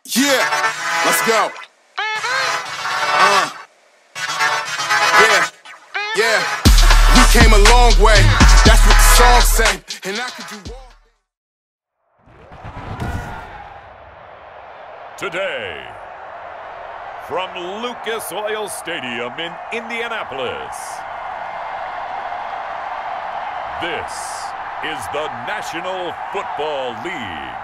Yeah, let's go. Yeah. We came a long way. That's what the song say. And I could do all. Today, from Lucas Oil Stadium in Indianapolis, this is the National Football League.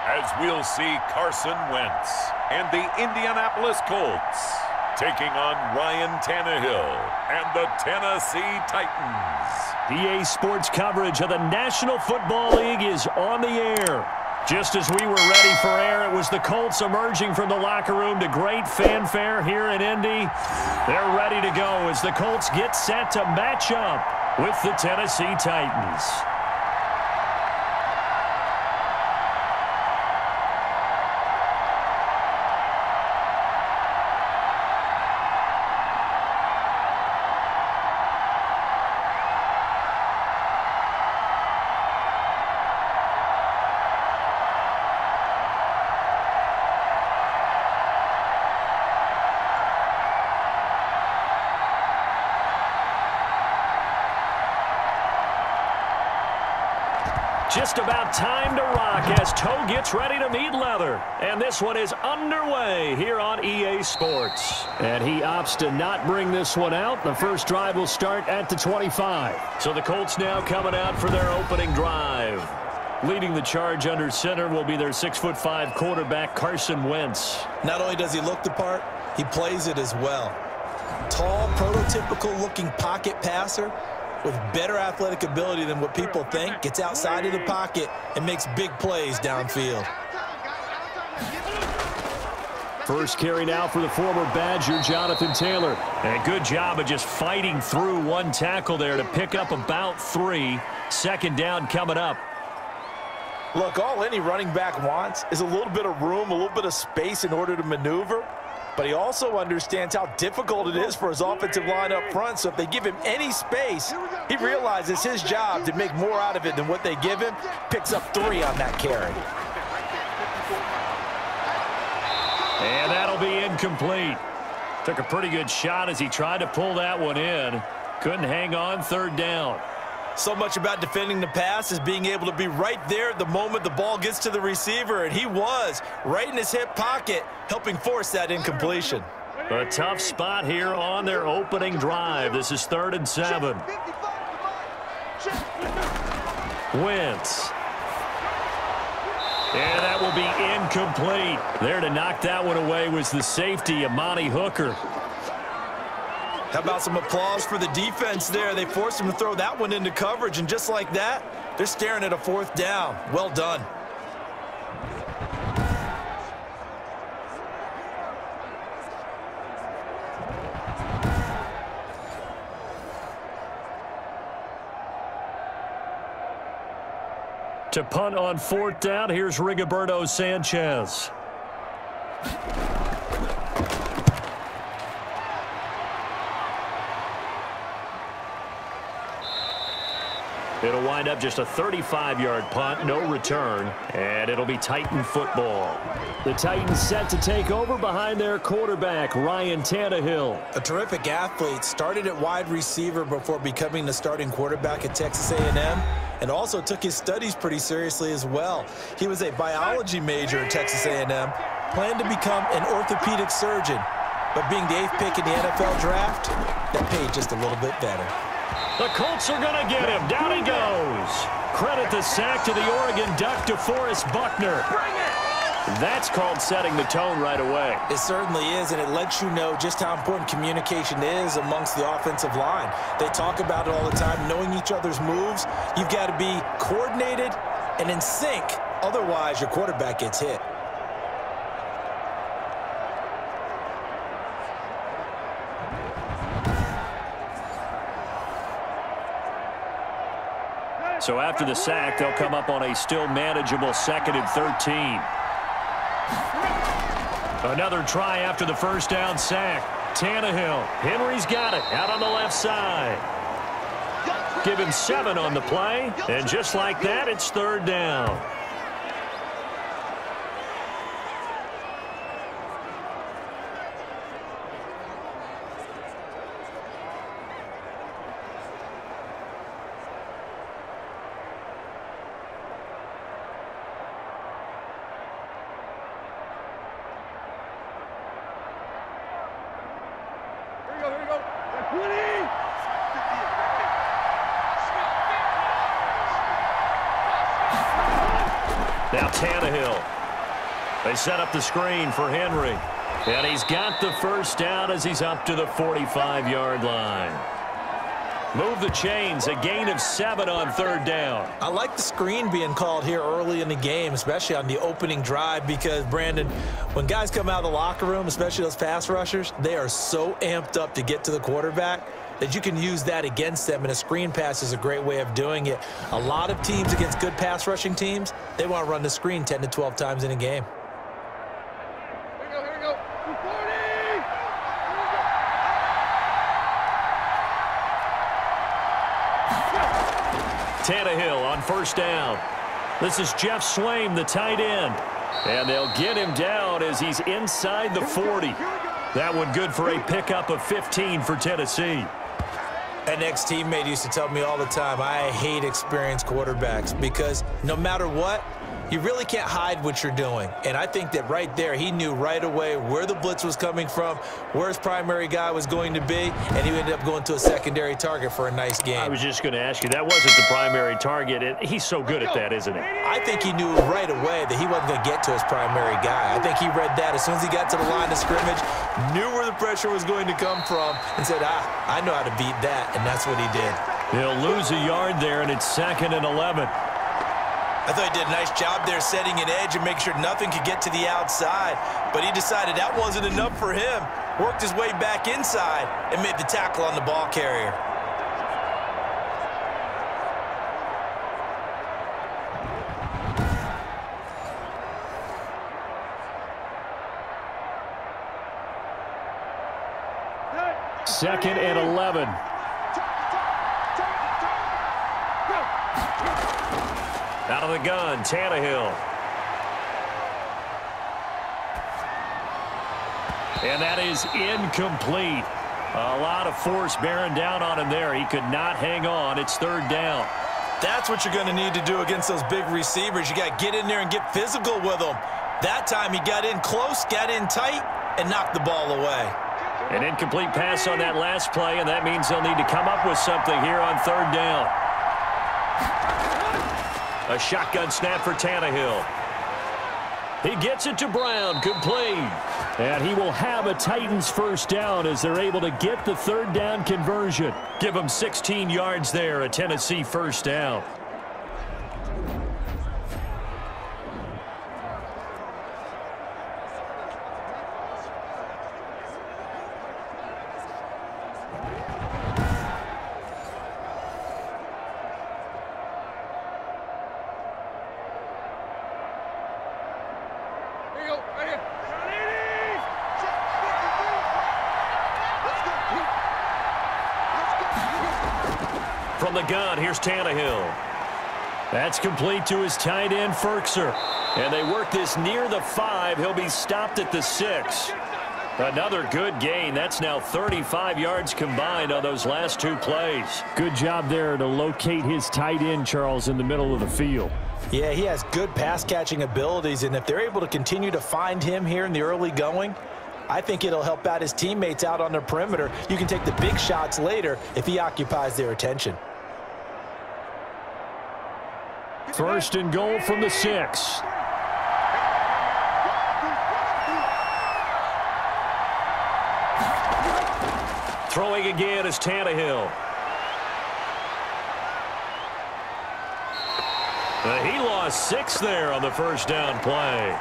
As we'll see Carson Wentz and the Indianapolis Colts taking on Ryan Tannehill and the Tennessee Titans. EA Sports coverage of the National Football League is on the air. Just as we were ready for air, it was the Colts emerging from the locker room to great fanfare here in Indy. They're ready to go as the Colts get set to match up with the Tennessee Titans. Just about time to rock as toe gets ready to meet leather. And this one is underway here on EA Sports. And he opts to not bring this one out. The first drive will start at the 25. So the Colts now coming out for their opening drive. Leading the charge under center will be their 6'5" quarterback, Carson Wentz. Not only does he look the part, he plays it as well. Tall, prototypical-looking pocket passer with better athletic ability than what people think, gets outside of the pocket and makes big plays downfield. First carry now for the former Badger, Jonathan Taylor. And good job of just fighting through one tackle there to pick up about 3. Second down coming up. Look, all any running back wants is a little bit of room, a little bit of space in order to maneuver. But he also understands how difficult it is for his offensive line up front. So if they give him any space, he realizes his job to make more out of it than what they give him. Picks up 3 on that carry. And that'll be incomplete. Took a pretty good shot as he tried to pull that one in. Couldn't hang on, third down. So much about defending the pass is being able to be right there at the moment the ball gets to the receiver, and he was right in his hip pocket, helping force that incompletion. A tough spot here on their opening drive. This is 3rd and 7. Wentz. And that will be incomplete. There to knock that one away was the safety, Amani Hooker. How about some applause for the defense there? They forced him to throw that one into coverage, and just like that, they're staring at a 4th down. Well done. To punt on 4th down, here's Rigoberto Sanchez. It'll wind up just a 35-yard punt, no return, and it'll be Titan football. The Titans set to take over behind their quarterback, Ryan Tannehill. A terrific athlete, started at wide receiver before becoming the starting quarterback at Texas A&M, and also took his studies pretty seriously as well. He was a biology major at Texas A&M, planned to become an orthopedic surgeon, but being the 8th pick in the NFL draft, that paid just a little bit better. The Colts are going to get him. Down he goes. Credit the sack to the Oregon Duck, DeForest Buckner. That's called setting the tone right away. It certainly is, and it lets you know just how important communication is amongst the offensive line. They talk about it all the time, knowing each other's moves. You've got to be coordinated and in sync. Otherwise, your quarterback gets hit. So after the sack, they'll come up on a still manageable 2nd and 13. Another try after the first down sack. Tannehill. Henry's got it out on the left side. Give him 7 on the play, and just like that, it's 3rd down. Now Tannehill. They set up the screen for Henry. And he's got the first down as he's up to the 45-yard line. Move the chains, a gain of 7 on 3rd down. I like the screen being called here early in the game, especially on the opening drive, because, Brandon, when guys come out of the locker room, especially those pass rushers, they are so amped up to get to the quarterback that you can use that against them, and a screen pass is a great way of doing it. A lot of teams against good pass rushing teams, they want to run the screen 10 to 12 times in a game. Here we go. Tannehill on first down. This is Jeff Swaim, the tight end. And they'll get him down as he's inside the 40. That one good for a pickup of 15 for Tennessee. An ex-teammate used to tell me all the time, I hate experienced quarterbacks because no matter what, you really can't hide what you're doing. And I think that right there, he knew right away where the blitz was coming from, where his primary guy was going to be, and he ended up going to a secondary target for a nice game. I was just going to ask you, that wasn't the primary target. He's so good at that, isn't he? I think he knew right away that he wasn't going to get to his primary guy. I think he read that as soon as he got to the line of scrimmage, knew where the pressure was going to come from, and said, I know how to beat that, and that's what he did. He'll lose a yard there, and it's 2nd and 11. I thought he did a nice job there setting an edge and making sure nothing could get to the outside. But he decided that wasn't enough for him. Worked his way back inside and made the tackle on the ball carrier. Second and 11. Out of the gun, Tannehill. And that is incomplete. A lot of force bearing down on him there. He could not hang on. It's 3rd down. That's what you're going to need to do against those big receivers. You got to get in there and get physical with them. That time he got in close, got in tight, and knocked the ball away. An incomplete pass on that last play, and that means they'll need to come up with something here on 3rd down. A shotgun snap for Tannehill. He gets it to Brown, complete. And he will have a Titans first down as they're able to get the 3rd down conversion. Give him 16 yards there, a Tennessee first down. From the gun, here's Tannehill. That's complete to his tight end, Ferkser. And they work this near the 5. He'll be stopped at the 6. Another good gain. That's now 35 yards combined on those last 2 plays. Good job there to locate his tight end, Charles, in the middle of the field. Yeah, he has good pass-catching abilities, and if they're able to continue to find him here in the early going, I think it'll help out his teammates out on the perimeter. You can take the big shots later if he occupies their attention. First and goal from the 6. Throwing again is Tannehill. He lost 6 there on the first down play.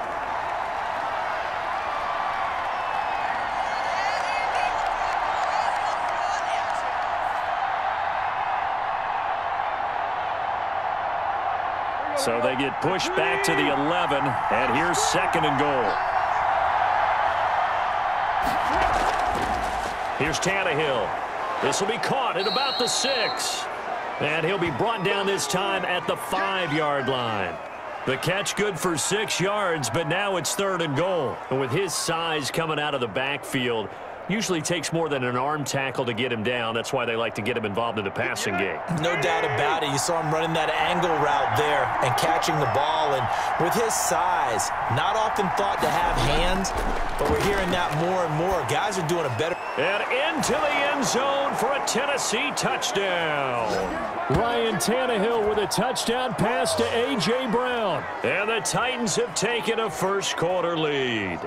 So they get pushed back to the 11, and here's 2nd and goal. Here's Tannehill. This will be caught at about the 6. And he'll be brought down this time at the 5-yard line. The catch good for 6 yards, but now it's 3rd and goal. And with his size coming out of the backfield, usually takes more than an arm tackle to get him down. That's why they like to get him involved in the passing game. No doubt about it. You saw him running that angle route there and catching the ball. And with his size, not often thought to have hands, but we're hearing that more and more. Guys are doing a better. And into the end zone for a Tennessee touchdown. Ryan Tannehill with a touchdown pass to A.J. Brown. And the Titans have taken a first-quarter lead.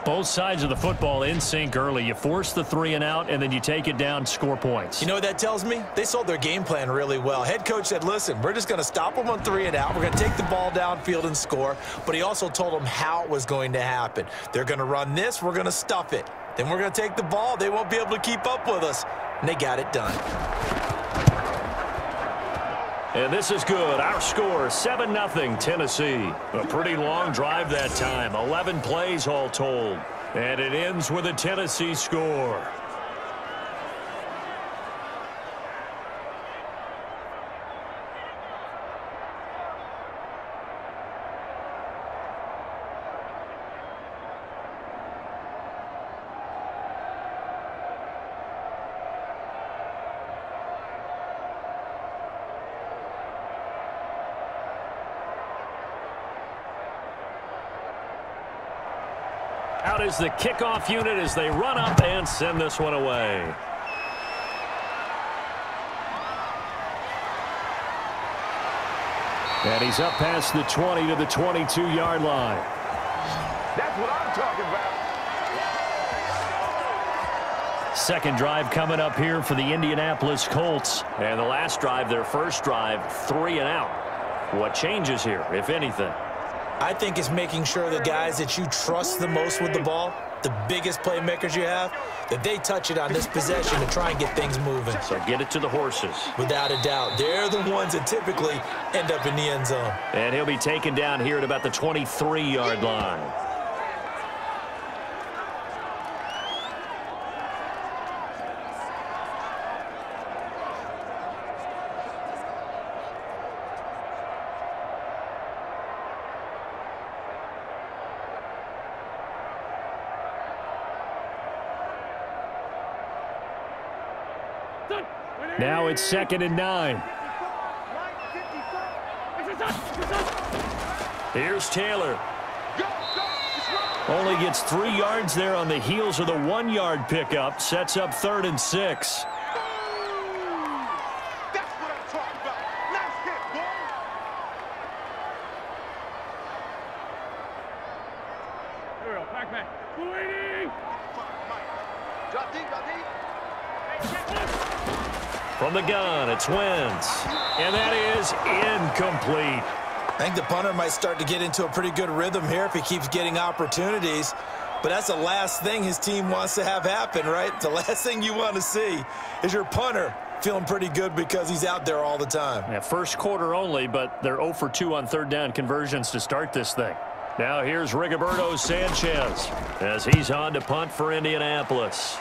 Both sides of the football in sync early. You force the 3 and out, and then you take it down, score points. You know what that tells me? They sold their game plan really well. Head coach said, listen, we're just going to stop them on 3 and out. We're going to take the ball downfield and score. But he also told them how it was going to happen. They're going to run this. We're going to stuff it. Then we're going to take the ball. They won't be able to keep up with us. And they got it done. And this is good. Our score, 7-0 Tennessee. A pretty long drive that time. 11 plays all told. And it ends with a Tennessee score. Out is the kickoff unit as they run up and send this one away. And he's up past the 20 to the 22-yard line. That's what I'm talking about. Second drive coming up here for the Indianapolis Colts. And the last drive, their first drive, 3 and out. What changes here, if anything? I think it's making sure the guys that you trust the most with the ball, the biggest playmakers you have, that they touch it on this possession to try and get things moving. So get it to the horses. Without a doubt. They're the ones that typically end up in the end zone. And he'll be taken down here at about the 23-yard line. Now it's 2nd and 9. Here's Taylor. Only gets 3 yards there on the heels of the 1-yard pickup. Sets up 3rd and 6. That's what I'm talking about. Nice hit, boy. Here we go. Back. Waiting. Drop deep. From the gun, it's Wentz. And that is incomplete. I think the punter might start to get into a pretty good rhythm here if he keeps getting opportunities. But that's the last thing his team wants to have happen, right? The last thing you want to see is your punter feeling pretty good because he's out there all the time. Yeah, first quarter only, but they're 0 for 2 on 3rd down conversions to start this thing. Now here's Rigoberto Sanchez as he's on to punt for Indianapolis.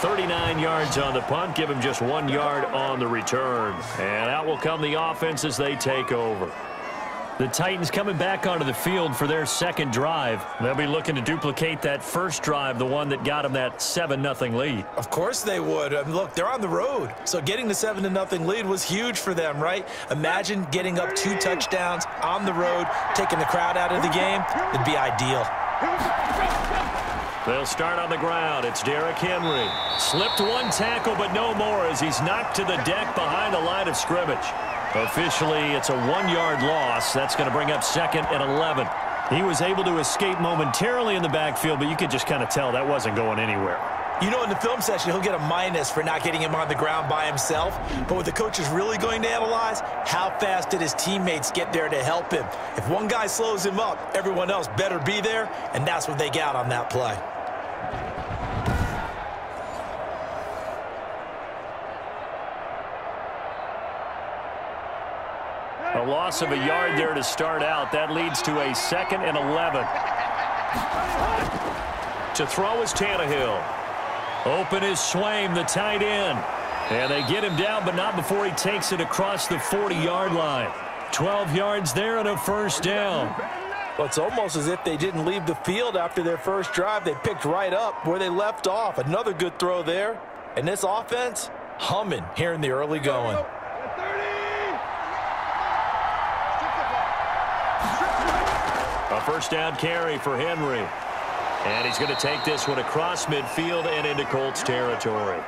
39 yards on the punt, give him just 1 yard on the return. And out will come the offense as they take over. The Titans coming back onto the field for their second drive. They'll be looking to duplicate that first drive, the one that got them that 7-0 lead. Of course they would. I mean, look, they're on the road. So getting the 7-0 lead was huge for them, right? Imagine getting up 2 touchdowns on the road, taking the crowd out of the game. It'd be ideal. They'll start on the ground. It's Derrick Henry. Slipped 1 tackle, but no more as he's knocked to the deck behind the line of scrimmage. Officially, it's a 1-yard loss. That's going to bring up 2nd and 11. He was able to escape momentarily in the backfield, but you could just kind of tell that wasn't going anywhere. You know, in the film session, he'll get a minus for not getting him on the ground by himself. But what the coach is really going to analyze, how fast did his teammates get there to help him? If one guy slows him up, everyone else better be there, and that's what they got on that play. loss of a yard there to start out. That leads to a 2nd and 11. To throw is Tannehill. Open is Swaim, the tight end. And they get him down, but not before he takes it across the 40-yard line. 12 yards there and a first down. Well, it's almost as if they didn't leave the field after their first drive. They picked right up where they left off. Another good throw there. And this offense, humming here in the early going. A first down carry for Henry. And he's going to take this one across midfield and into Colts territory.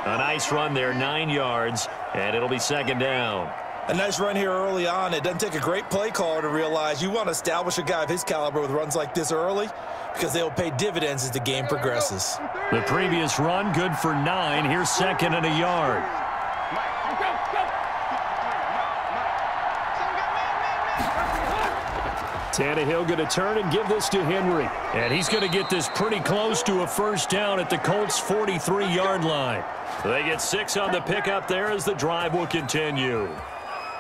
A nice run there, 9 yards, and it'll be 2nd down. A nice run here early on. It doesn't take a great play caller to realize you want to establish a guy of his caliber with runs like this early because they'll pay dividends as the game progresses. The previous run, good for 9. Here's 2nd and a yard. Tannehill going to turn and give this to Henry. And he's going to get this pretty close to a first down at the Colts' 43-yard line. They get 6 on the pickup there as the drive will continue.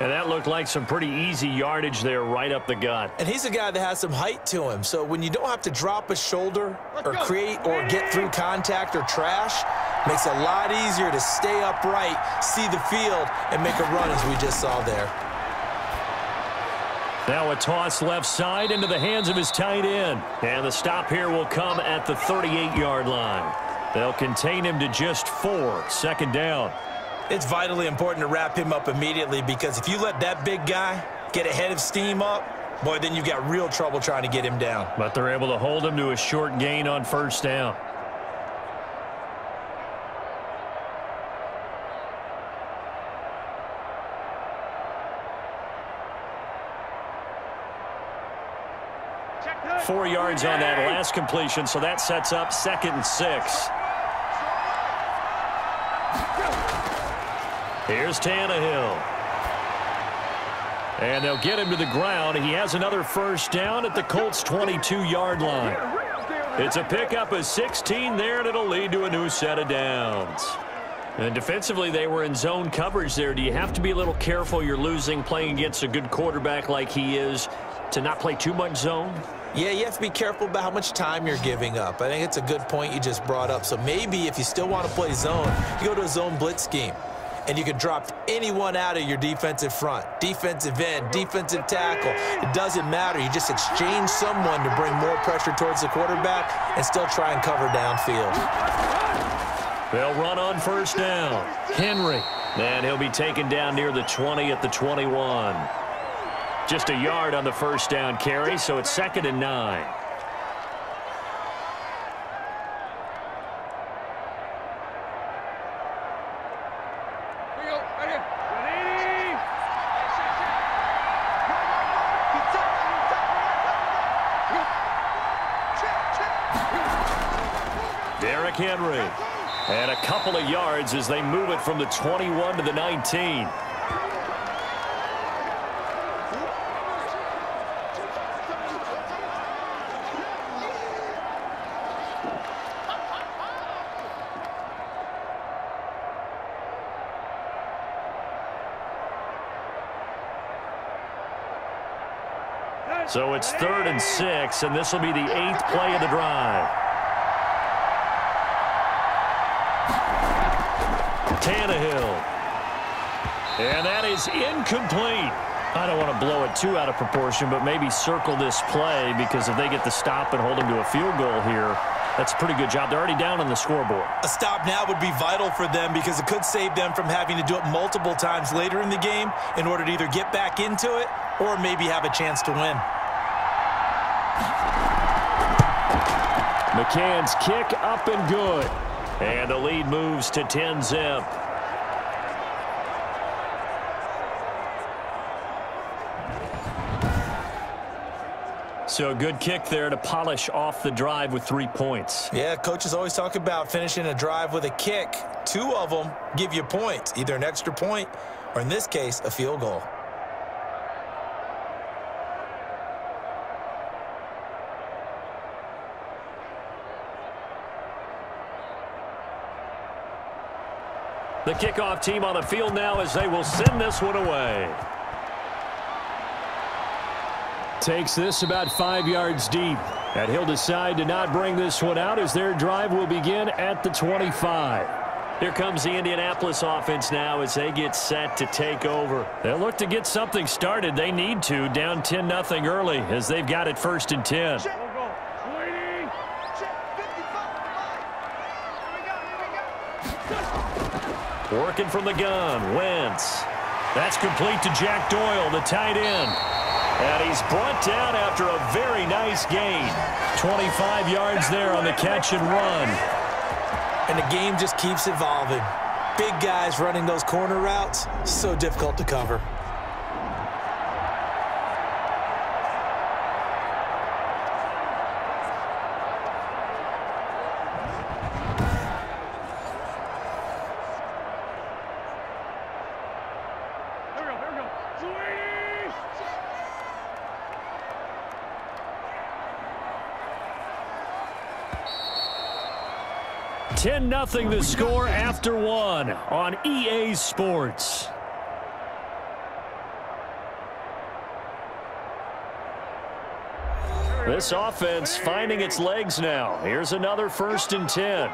And that looked like some pretty easy yardage there right up the gut. And he's a guy that has some height to him. So when you don't have to drop a shoulder or create or get through contact or trash, makes it a lot easier to stay upright, see the field, and make a run as we just saw there. Now a toss left side into the hands of his tight end. And the stop here will come at the 38-yard line. They'll contain him to just 4. 2nd down. It's vitally important to wrap him up immediately because if you let that big guy get a head of steam up, boy, then you've got real trouble trying to get him down. But they're able to hold him to a short gain on first down. Check 4 yards on that last completion, so that sets up 2nd and 6. Here's Tannehill. And they'll get him to the ground. He has another first down at the Colts' 22-yard line. It's a pickup of 16 there, and it'll lead to a new set of downs. And defensively, they were in zone coverage there. Do you have to be a little careful? You're losing playing against a good quarterback like he is to not play too much zone? Yeah, you have to be careful about how much time you're giving up. I think it's a good point you just brought up. So maybe if you still want to play zone, you go to a zone blitz scheme. And you can drop anyone out of your defensive front, defensive end, defensive tackle. It doesn't matter. You just exchange someone to bring more pressure towards the quarterback and still try and cover downfield. They'll run on first down. Henry. And he'll be taken down near the 20 at the 21. Just a yard on the first down carry, so it's 2nd and 9. Henry. And a couple of yards as they move it from the 21 to the 19. So it's 3rd and 6, and this will be the 8th play of the drive. Tannehill. And that is incomplete. I don't want to blow it too out of proportion, but maybe circle this play because if they get the stop and hold them to a field goal here, that's a pretty good job. They're already down on the scoreboard. A stop now would be vital for them because it could save them from having to do it multiple times later in the game in order to either get back into it or maybe have a chance to win. McCann's kick up and good. And the lead moves to 10-zip. So a good kick there to polish off the drive with 3 points. Yeah, coaches always talk about finishing a drive with a kick. 2 of them give you points, either an extra point or, in this case, a field goal. The kickoff team on the field now as they will send this one away. Takes this about 5 yards deep. And he'll decide to not bring this one out as their drive will begin at the 25. Here comes the Indianapolis offense now as they get set to take over. They'll look to get something started. They need to, down 10-0 early as they've got it 1st and 10. Working from the gun, Wentz. That's complete to Jack Doyle, the tight end. And he's brought down after a very nice gain. 25 yards there on the catch and run. And the game just keeps evolving. Big guys running those corner routes, so difficult to cover. Here we go. Sweetie! 10-0 the score after one on EA Sports. This offense finding its legs now. Here's another 1st and 10.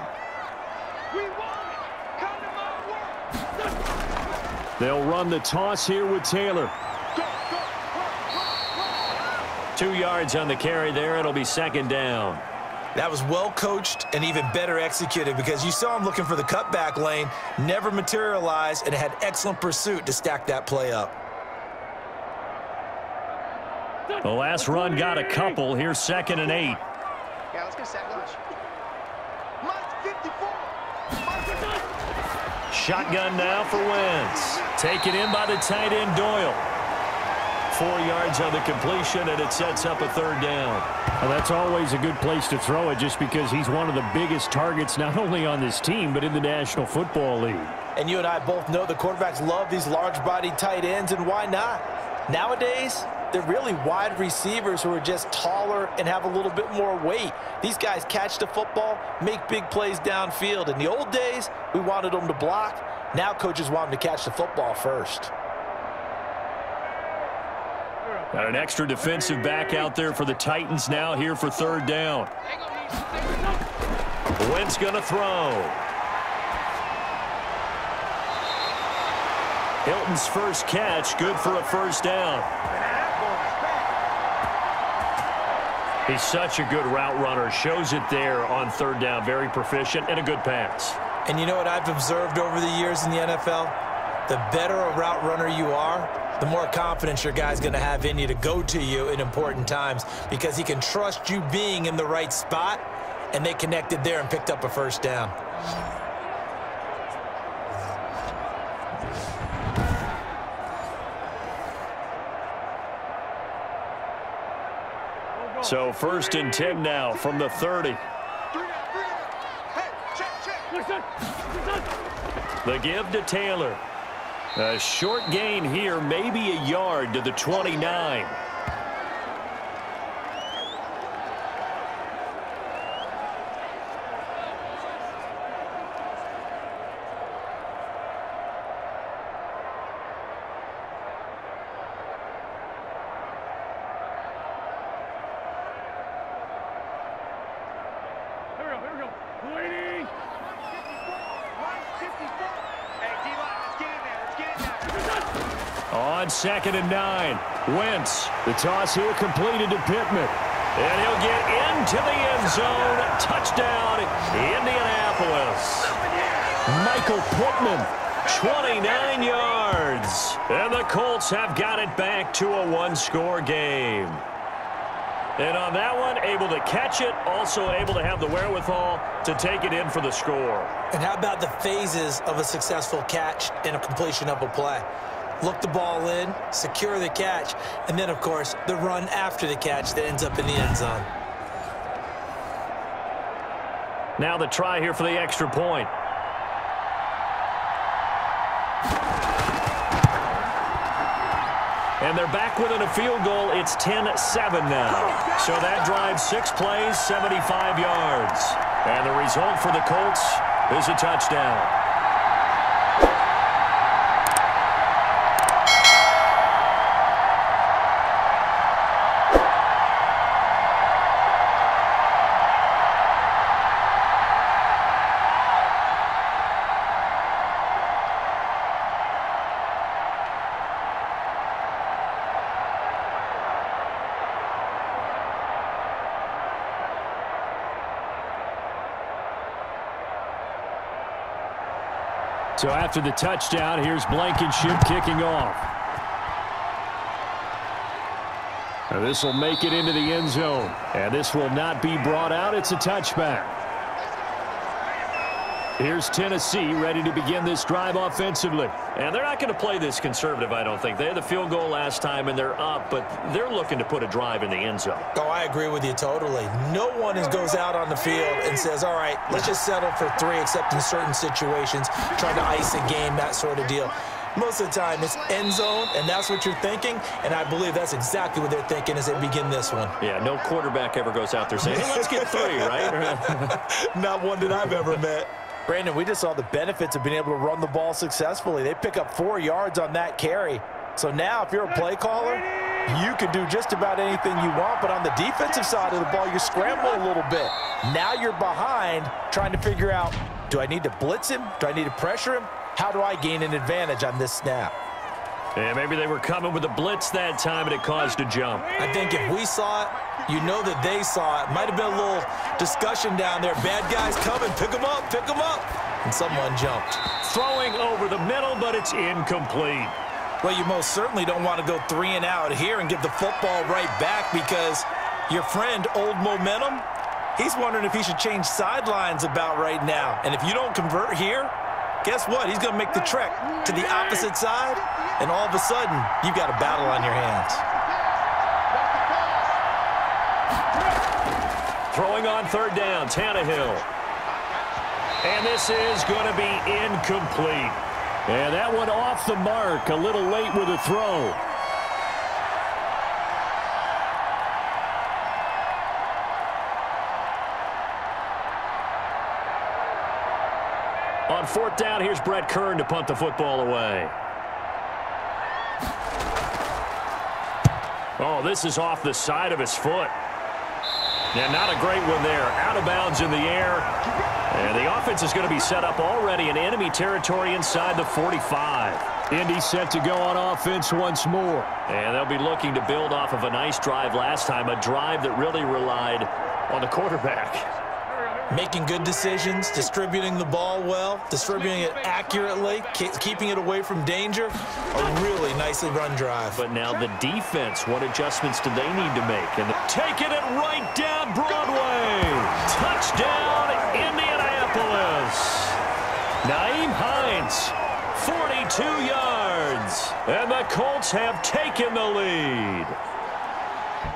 They'll run the toss here with Taylor. 2 yards on the carry there. It'll be 2nd down. That was well coached and even better executed because you saw him looking for the cutback lane, never materialized, and had excellent pursuit to stack that play up. The last run got a couple. Here's 2nd and 8. Yeah, let's get sack lunch. Mike 54. Shotgun now for Wentz. Taken in by the tight end Doyle. 4 yards on the completion, and it sets up a 3rd down. Well, that's always a good place to throw it just because he's one of the biggest targets not only on this team but in the National Football League. And you and I both know the quarterbacks love these large-bodied tight ends, and why not? Nowadays, they're really wide receivers who are just taller and have a little bit more weight. These guys catch the football, make big plays downfield. In the old days, we wanted them to block. Now coaches want them to catch the football first. Got an extra defensive back out there for the Titans now here for 3rd down. Wentz going to throw. Hilton's first catch, good for a 1st down. He's such a good route runner. Shows it there on 3rd down. Very proficient and a good pass. And you know what I've observed over the years in the NFL? The better a route runner you are, the more confidence your guy's going to have in you to go to you in important times because he can trust you being in the right spot, and they connected there and picked up a 1st down. So 1st and 10 now from the 30. The give to Taylor. A short gain here, maybe a yard to the 29. Here we go. Waiting. On 2nd and 9, Wentz. The toss here completed to Pittman. And he'll get into the end zone. Touchdown, Indianapolis. Michael Pittman, 29 yards. And the Colts have got it back to a 1-score game. And on that one, able to catch it, also able to have the wherewithal to take it in for the score. And how about the phases of a successful catch and a completion of a play? Look the ball in, secure the catch, and then, of course, the run after the catch that ends up in the end zone. Now the try here for the extra point. And they're back within a field goal. It's 10-7 now. So that drives 6 plays, 75 yards. And the result for the Colts is a touchdown. So after the touchdown, here's Blankenship kicking off. Now this will make it into the end zone. And this will not be brought out. It's a touchback. Here's Tennessee ready to begin this drive offensively. And they're not going to play this conservative, I don't think. They had the field goal last time, and they're up, but they're looking to put a drive in the end zone. Oh, I agree with you totally. No one goes out on the field and says, all right, let's just settle for 3, except in certain situations, trying to ice a game, that sort of deal. Most of the time, it's end zone, and that's what you're thinking, and I believe that's exactly what they're thinking as they begin this one. Yeah, no quarterback ever goes out there saying, hey, let's get 3, right? Not one that I've ever met. Brandon, we just saw the benefits of being able to run the ball successfully. They pick up 4 yards on that carry. So now if you're a play caller, you can do just about anything you want, but on the defensive side of the ball, you scramble a little bit. Now you're behind trying to figure out, do I need to blitz him? Do I need to pressure him? How do I gain an advantage on this snap? And maybe they were coming with a blitz that time, and it caused a jump. I think if we saw it, you know that they saw it. Might have been a little discussion down there. Bad guys coming. Pick them up. Pick them up. And someone jumped. Throwing over the middle, but it's incomplete. Well, you most certainly don't want to go 3 and out here and give the football right back, because your friend, Old Momentum, he's wondering if he should change sidelines about right now. And if you don't convert here, guess what? He's going to make the trek to the opposite side, and all of a sudden, you've got a battle on your hands. Throwing on 3rd down, Tannehill. And this is going to be incomplete. And that one off the mark, a little late with a throw. On 4th down, here's Brett Kern to punt the football away. Oh, this is off the side of his foot. Yeah, not a great one there. Out of bounds in the air. And the offense is going to be set up already in enemy territory inside the 45. Indy set to go on offense once more. And they'll be looking to build off of a nice drive last time, a drive that really relied on the quarterback. Making good decisions, distributing the ball well, distributing it accurately, keeping it away from danger. A really nicely run drive. But now the defense, what adjustments do they need to make? And taking it right down Broadway. Touchdown, Indianapolis. Nyheim Hines, 42 yards. And the Colts have taken the lead.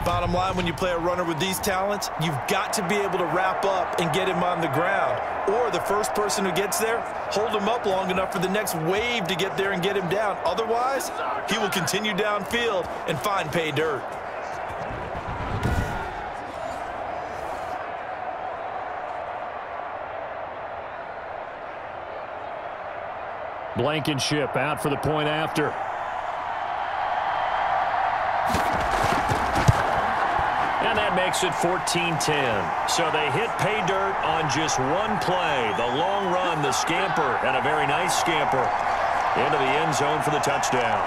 Bottom line, when you play a runner with these talents, you've got to be able to wrap up and get him on the ground. Or the first person who gets there, hold him up long enough for the next wave to get there and get him down. Otherwise, he will continue downfield and find pay dirt. Blankenship out for the point after. And that makes it 14-10. So they hit pay dirt on just one play. The long run, the scamper, and a very nice scamper into the end zone for the touchdown.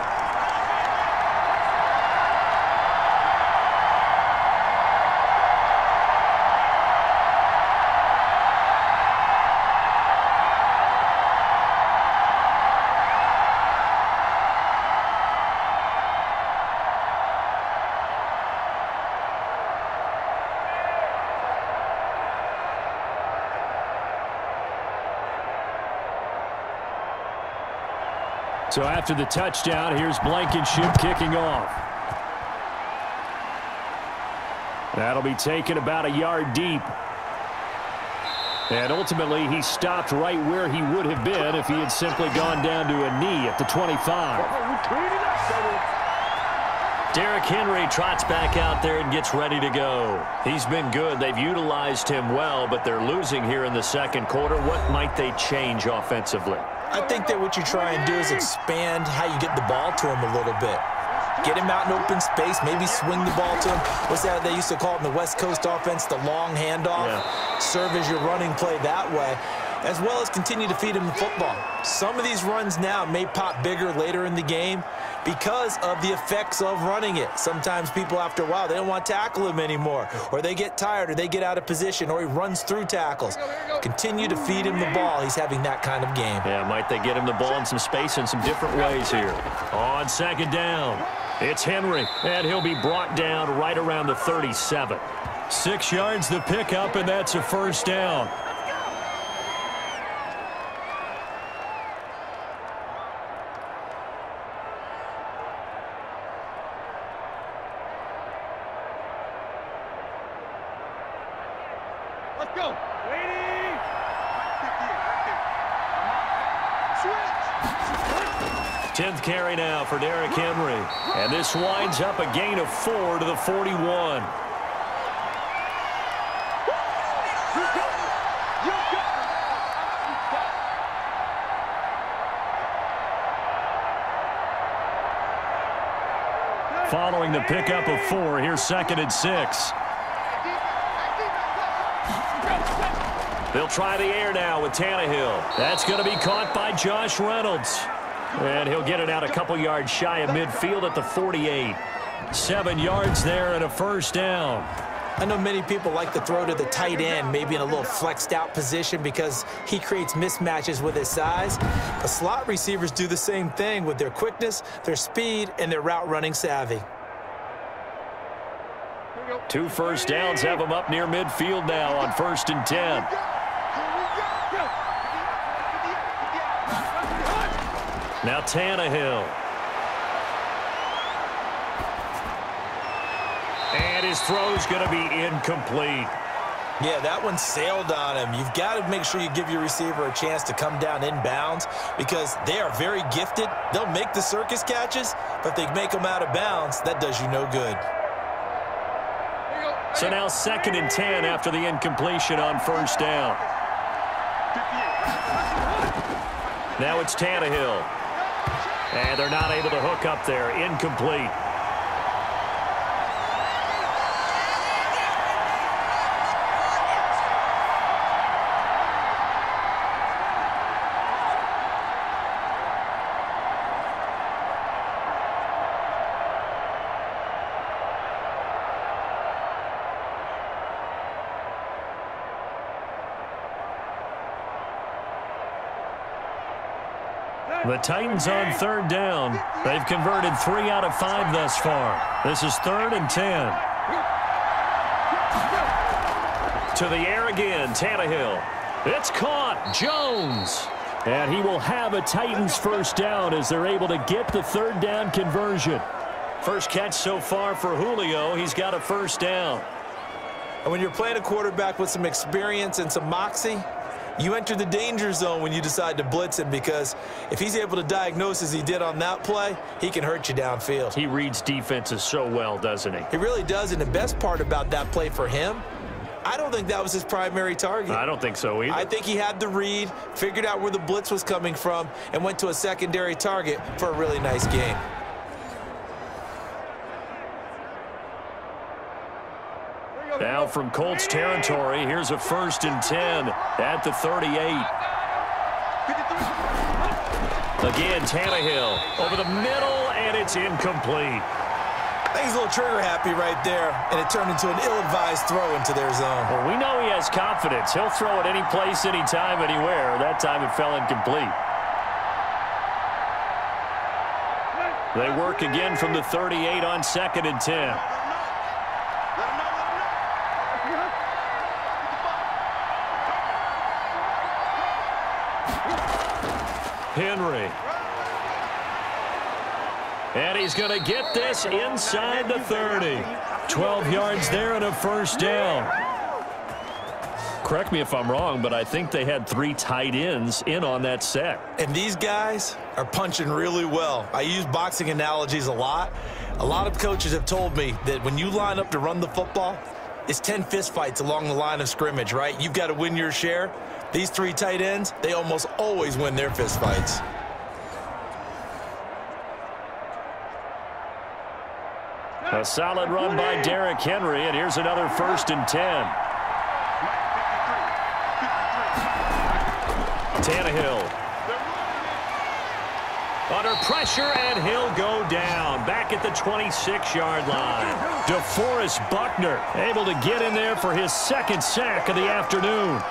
So after the touchdown, here's Blankenship kicking off. That'll be taken about a yard deep. And ultimately, he stopped right where he would have been if he had simply gone down to a knee at the 25. Derrick Henry trots back out there and gets ready to go. He's been good. They've utilized him well, but they're losing here in the second quarter. What might they change offensively? I think that what you try and do is expand how you get the ball to him a little bit. Get him out in open space, maybe swing the ball to him. What's that they used to call it in the West Coast offense, the long handoff? Yeah. Serve as your running play that way. as well as continue to feed him the football. Some of these runs now may pop bigger later in the game because of the effects of running it. Sometimes people, after a while, they don't want to tackle him anymore, or they get tired, or they get out of position, or he runs through tackles. Continue to feed him the ball. He's having that kind of game. Yeah, might they get him the ball in some space in some different ways here. On second down, it's Henry, and he'll be brought down right around the 37. 6 yards the pickup, and that's a first down. Let's go. Waiting. 10th carry now for Derrick Henry. And this winds up a gain of 4 to the 41. Following the pickup of 4, here's 2nd and 6. They'll try the air now with Tannehill. That's going to be caught by Josh Reynolds. And he'll get it out a couple yards shy of midfield at the 48. 7 yards there and a first down. I know many people like to throw to the tight end, maybe in a little flexed out position because he creates mismatches with his size. But slot receivers do the same thing with their quickness, their speed, and their route running savvy. 2 first downs have him up near midfield now on 1st and 10. Now Tannehill. And his throw's going to be incomplete. Yeah, that one sailed on him. You've got to make sure you give your receiver a chance to come down inbounds because they are very gifted. They'll make the circus catches, but they make them out of bounds. That does you no good. So now 2nd and 10 after the incompletion on 1st down. Now it's Tannehill. And they're not able to hook up there. Incomplete. The Titans on 3rd down. They've converted 3 out of 5 thus far. This is 3rd and 10. To the air again, Tannehill. It's caught, Jones. And he will have a Titans first down as they're able to get the 3rd down conversion. First catch so far for Julio. He's got a first down. And when you're playing a quarterback with some experience and some moxie, you enter the danger zone when you decide to blitz him because if he's able to diagnose as he did on that play, he can hurt you downfield. He reads defenses so well, doesn't he? He really does, and the best part about that play for him, I don't think that was his primary target. I don't think so either. I think he had the read, figured out where the blitz was coming from, and went to a secondary target for a really nice game. Now from Colts territory, here's a 1st and 10 at the 38. Again, Tannehill over the middle, and it's incomplete. I think he's a little trigger happy right there, and it turned into an ill-advised throw into their zone. Well, we know he has confidence. He'll throw it any place, anytime, anywhere. That time it fell incomplete. They work again from the 38 on 2nd and 10. Henry. And he's going to get this inside the 30. 12 yards there and a first down. Correct me if I'm wrong, but I think they had 3 tight ends in on that set. And these guys are punching really well. I use boxing analogies a lot. A lot of coaches have told me that when you line up to run the football, it's 10 fistfights along the line of scrimmage, right? You've got to win your share. These 3 tight ends, they almost always win their fistfights. A solid run by Derrick Henry, and here's another 1st and 10. Tannehill. Under pressure, and he'll go down. Back at the 26-yard line. DeForest Buckner able to get in there for his second sack of the afternoon.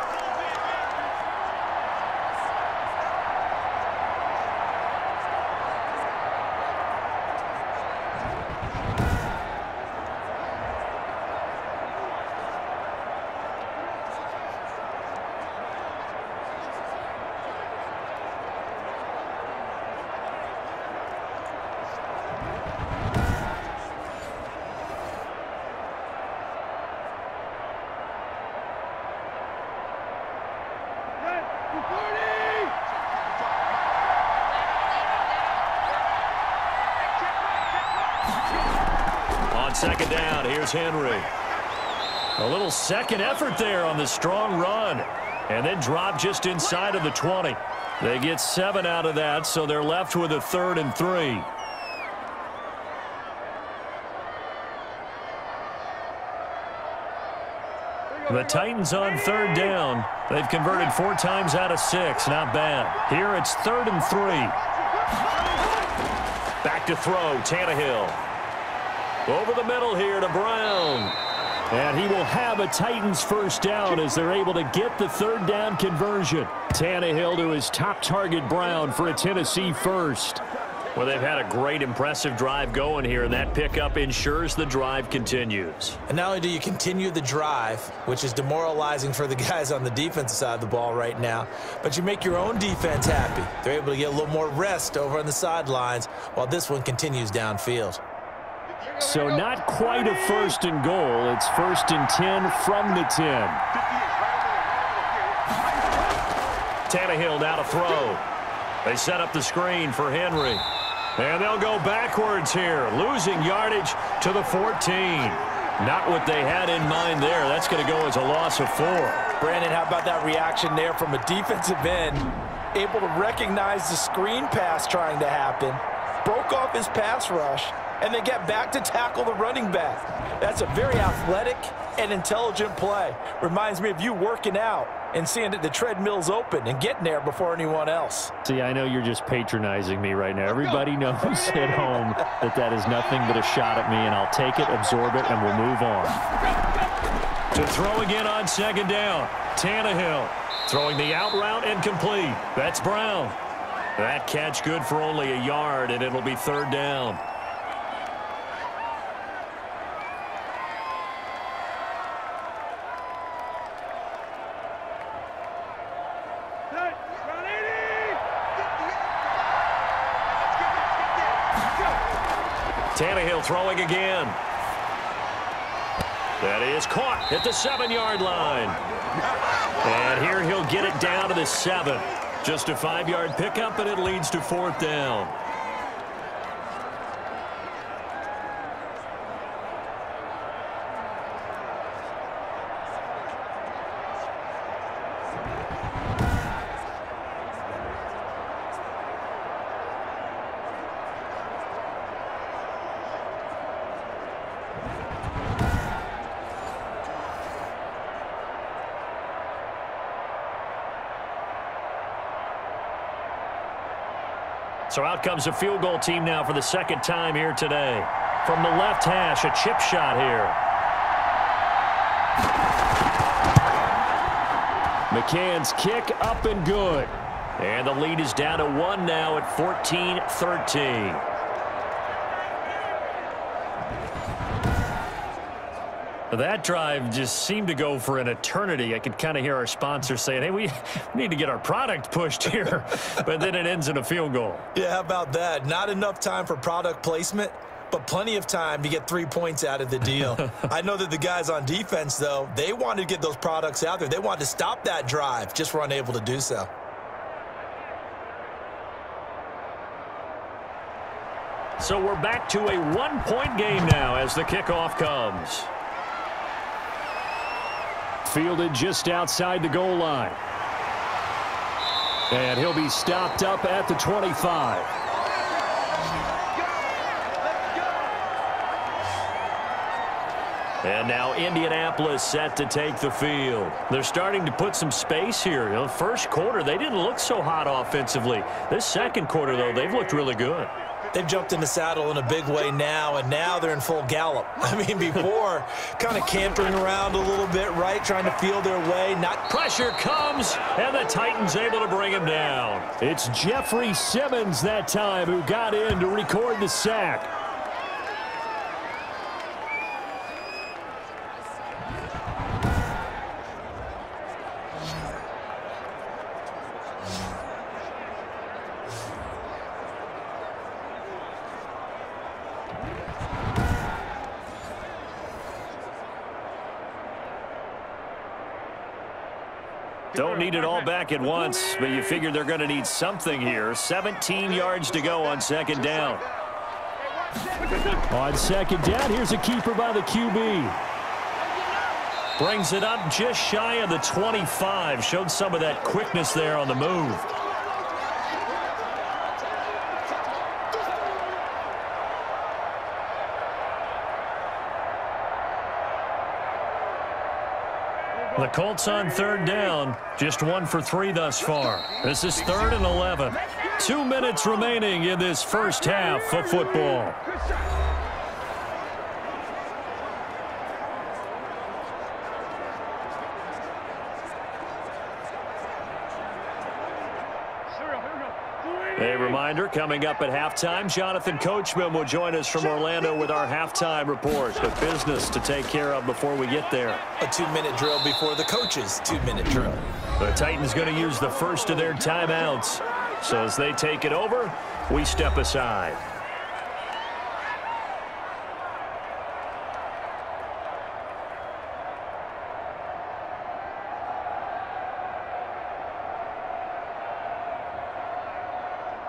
Second down, here's Henry. A little second effort there on the strong run. And then drop just inside of the 20. They get 7 out of that, so they're left with a 3rd and 3. The Titans on 3rd down. They've converted 4 times out of 6. Not bad. Here it's 3rd and 3. Back to throw, Tannehill. Over the middle here to Brown. And he will have a Titans first down as they're able to get the 3rd down conversion. Tannehill to his top target, Brown, for a Tennessee first. Well, they've had a great, impressive drive going here, and that pickup ensures the drive continues. And not only do you continue the drive, which is demoralizing for the guys on the defensive side of the ball right now, but you make your own defense happy. They're able to get a little more rest over on the sidelines while this one continues downfield. So not quite a 1st and goal. It's 1st and 10 from the 10. Tannehill now to throw. They set up the screen for Henry. And they'll go backwards here, losing yardage to the 14. Not what they had in mind there. That's going to go as a loss of 4. Brandon, how about that reaction there from a defensive end? Able to recognize the screen pass trying to happen. Broke off his pass rush. And then get back to tackle the running back. That's a very athletic and intelligent play. Reminds me of you working out and seeing that the treadmill's open and getting there before anyone else. See, I know you're just patronizing me right now. Everybody knows at home that that is nothing but a shot at me, and I'll take it, absorb it, and we'll move on. To throw again on 2nd down. Tannehill throwing the out route and complete. That's Brown. That catch good for only a yard, and it'll be 3rd down. Tannehill throwing again. That is caught at the 7-yard line. And here he'll get it down to the 7. Just a 5-yard pickup, and it leads to 4th down. So out comes a field goal team now for the 2nd time here today. From the left hash, a chip shot here. McCann's kick up and good. And the lead is down to 1 now at 14-13. That drive just seemed to go for an eternity. I could kind of hear our sponsor saying, hey, we need to get our product pushed here. But then it ends in a field goal. Yeah, how about that? Not enough time for product placement, but plenty of time to get 3 points out of the deal. I know that the guys on defense, though, they wanted to get those products out there. They wanted to stop that drive, just were unable to do so. So we're back to a 1-point game now as the kickoff comes. Fielded just outside the goal line. And he'll be stopped up at the 25. And now Indianapolis set to take the field. They're starting to put some space here. You know, first quarter, they didn't look so hot offensively. This second quarter, though, they've looked really good. They've jumped in the saddle in a big way now, and now they're in full gallop. I mean, before, kind of cantering around a little bit, right, trying to feel their way. Pressure comes, and the Titans able to bring him down. It's Jeffrey Simmons that time who got in to record the sack. Don't need it all back at once, but you figure they're going to need something here. 17 yards to go on second down. On second down, here's a keeper by the QB. Brings it up just shy of the 25. Showed some of that quickness there on the move. The Colts on third down, just 1 for 3 thus far. This is 3rd and 11. 2 minutes remaining in this first half of football. A reminder, coming up at halftime, Jonathan Coachman will join us from Orlando with our halftime report. But business to take care of before we get there. A 2-minute drill before the coach's 2-minute drill. The Titans going to use the first of their timeouts. So as they take it over, we step aside.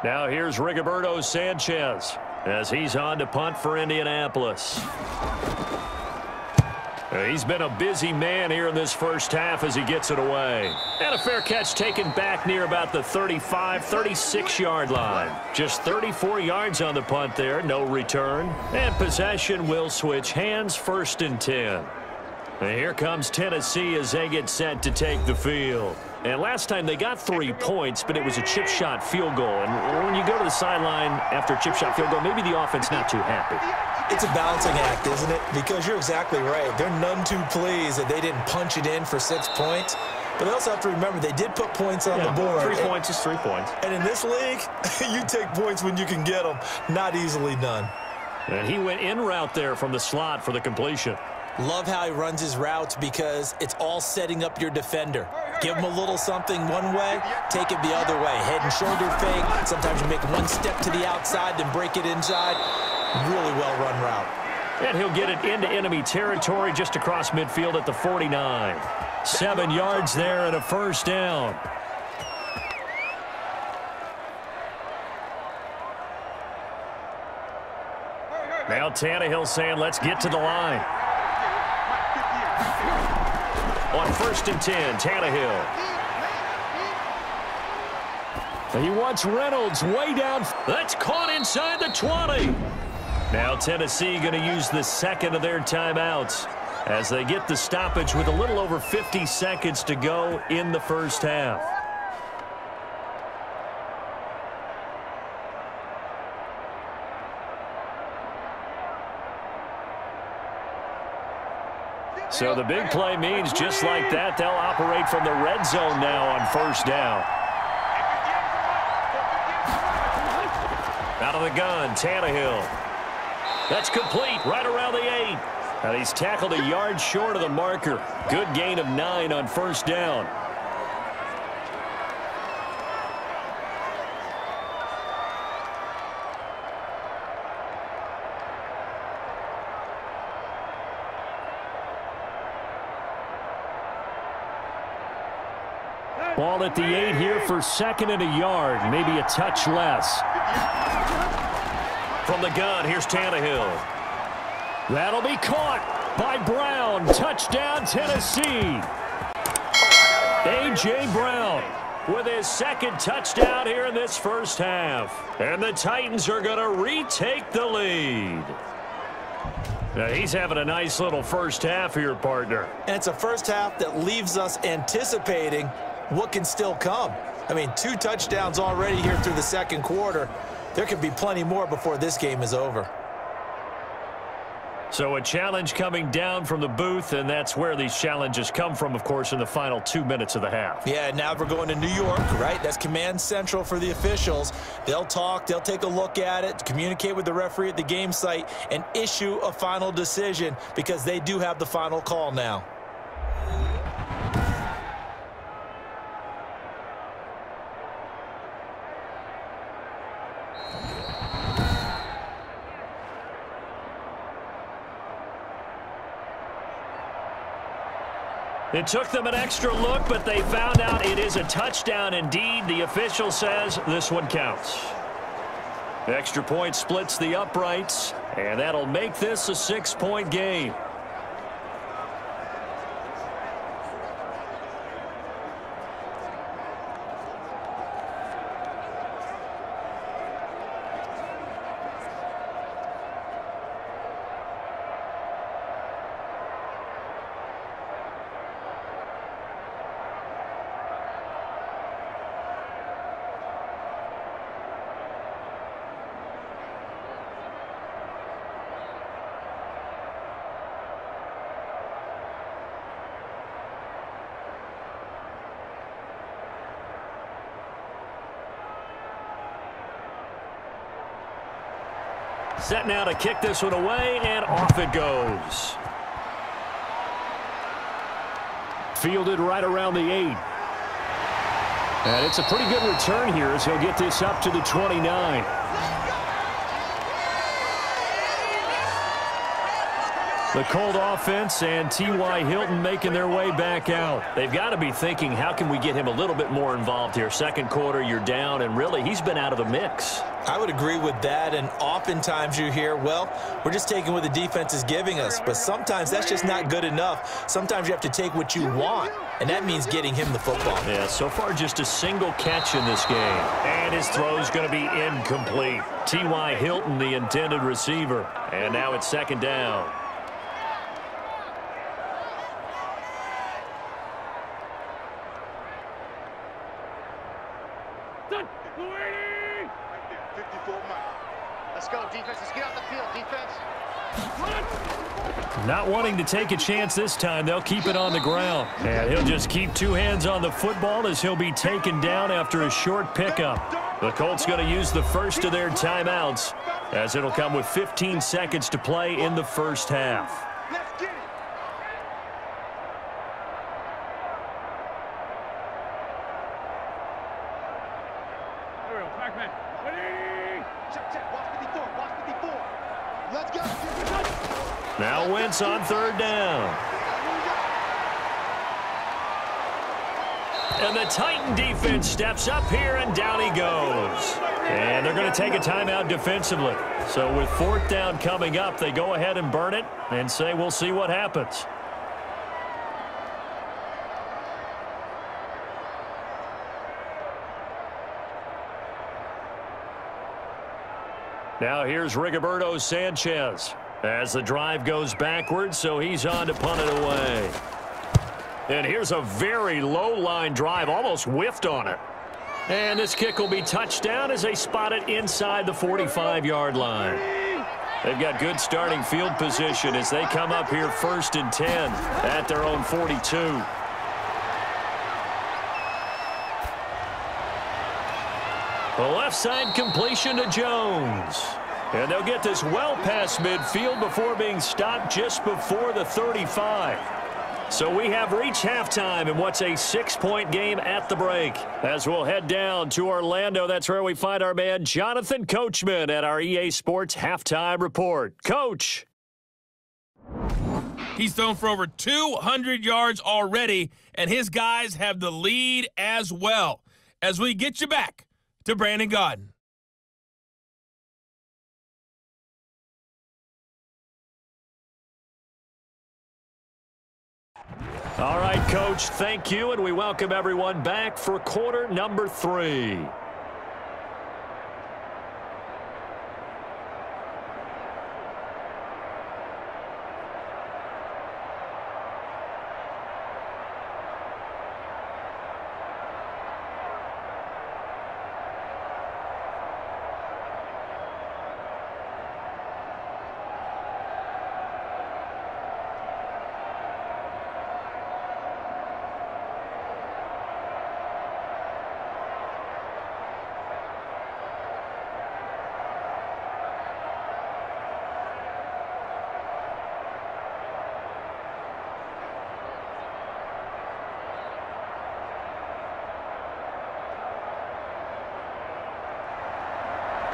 Now here's Rigoberto Sanchez as he's on to punt for Indianapolis. He's been a busy man here in this first half as he gets it away. And a fair catch taken back near about the 35, 36-yard line. Just 34 yards on the punt there, no return. And possession will switch hands, 1st and 10. And here comes Tennessee as they get set to take the field. And last time they got 3 points, but it was a chip shot field goal. And when you go to the sideline after a chip shot field goal, maybe the offense not too happy. It's a balancing act, isn't it? Because you're exactly right. They're none too pleased that they didn't punch it in for 6 points. But they also have to remember they did put points on the board. 3 points is 3 points. And in this league, you take points when you can get them. Not easily done. And he went in route there from the slot for the completion. Love how he runs his routes because it's all setting up your defender. Give him a little something one way, take it the other way. Head and shoulder fake. Sometimes you make one step to the outside, then break it inside. Really well-run route. And he'll get it into enemy territory just across midfield at the 49. 7 yards there and a 1st down. Now Tannehill saying, let's get to the line. On 1st and 10, Tannehill. He wants Reynolds way down. That's caught inside the 20. Now Tennessee going to use the second of their timeouts as they get the stoppage with a little over 50 seconds to go in the first half. So the big play means just like that, they'll operate from the red zone now on 1st down. Out of the gun, Tannehill. That's complete right around the 8. And he's tackled a yard short of the marker. Good gain of 9 on 1st down. Ball at the 8 here for 2nd and a yard, maybe a touch less. From the gun, here's Tannehill. That'll be caught by Brown. Touchdown, Tennessee. A.J. Brown with his 2nd touchdown here in this first half. And the Titans are going to retake the lead. Now he's having a nice little first half here, partner. And it's a first half that leaves us anticipating what can still come. I mean, 2 touchdowns already here through the second quarter. There could be plenty more before this game is over. So a challenge coming down from the booth, and that's where these challenges come from, of course, in the final 2 minutes of the half. Yeah, now we're going to New York, right? That's command central for the officials. They'll talk, they'll take a look at it, communicate with the referee at the game site, and issue a final decision because they do have the final call now. It took them an extra look, but they found out it is a touchdown indeed. The official says this one counts. The extra point splits the uprights, and that'll make this a 6-point game. Set now to kick this one away, and off it goes. Fielded right around the 8. And it's a pretty good return here as he'll get this up to the 29. The Colt offense and T.Y. Hilton making their way back out. They've got to be thinking, how can we get him a little bit more involved here? Second quarter, you're down, and really, he's been out of the mix. I would agree with that, and oftentimes you hear, well, we're just taking what the defense is giving us, but sometimes that's just not good enough. Sometimes you have to take what you want, and that means getting him the football. Yeah, so far just a single catch in this game, and his throw's going to be incomplete. T.Y. Hilton, the intended receiver, and now it's second down. Let's go, defense. Let's get on the field, defense. Not wanting to take a chance this time, they'll keep it on the ground. And he'll just keep 2 hands on the football as he'll be taken down after a short pickup. The Colts going to use the first of their timeouts as it'll come with 15 seconds to play in the first half. Now Wentz on third down. And the Titan defense steps up here, and down he goes. And they're going to take a timeout defensively. So with fourth down coming up, they go ahead and burn it and say we'll see what happens. Now here's Rigoberto Sanchez as the drive goes backwards, so he's on to punt it away. And here's a very low line drive, almost whiffed on it. And this kick will be touchdown as they spot it inside the 45-yard line. They've got good starting field position as they come up here 1st and 10 at their own 42. The left side completion to Jones. And they'll get this well past midfield before being stopped just before the 35. So we have reached halftime in what's a 6-point game at the break. As we'll head down to Orlando, that's where we find our man Jonathan Coachman at our EA Sports Halftime Report. Coach. He's thrown for over 200 yards already, and his guys have the lead as well. As we get you back to Brandon Gaudin. All right, Coach, thank you, and we welcome everyone back for quarter number 3.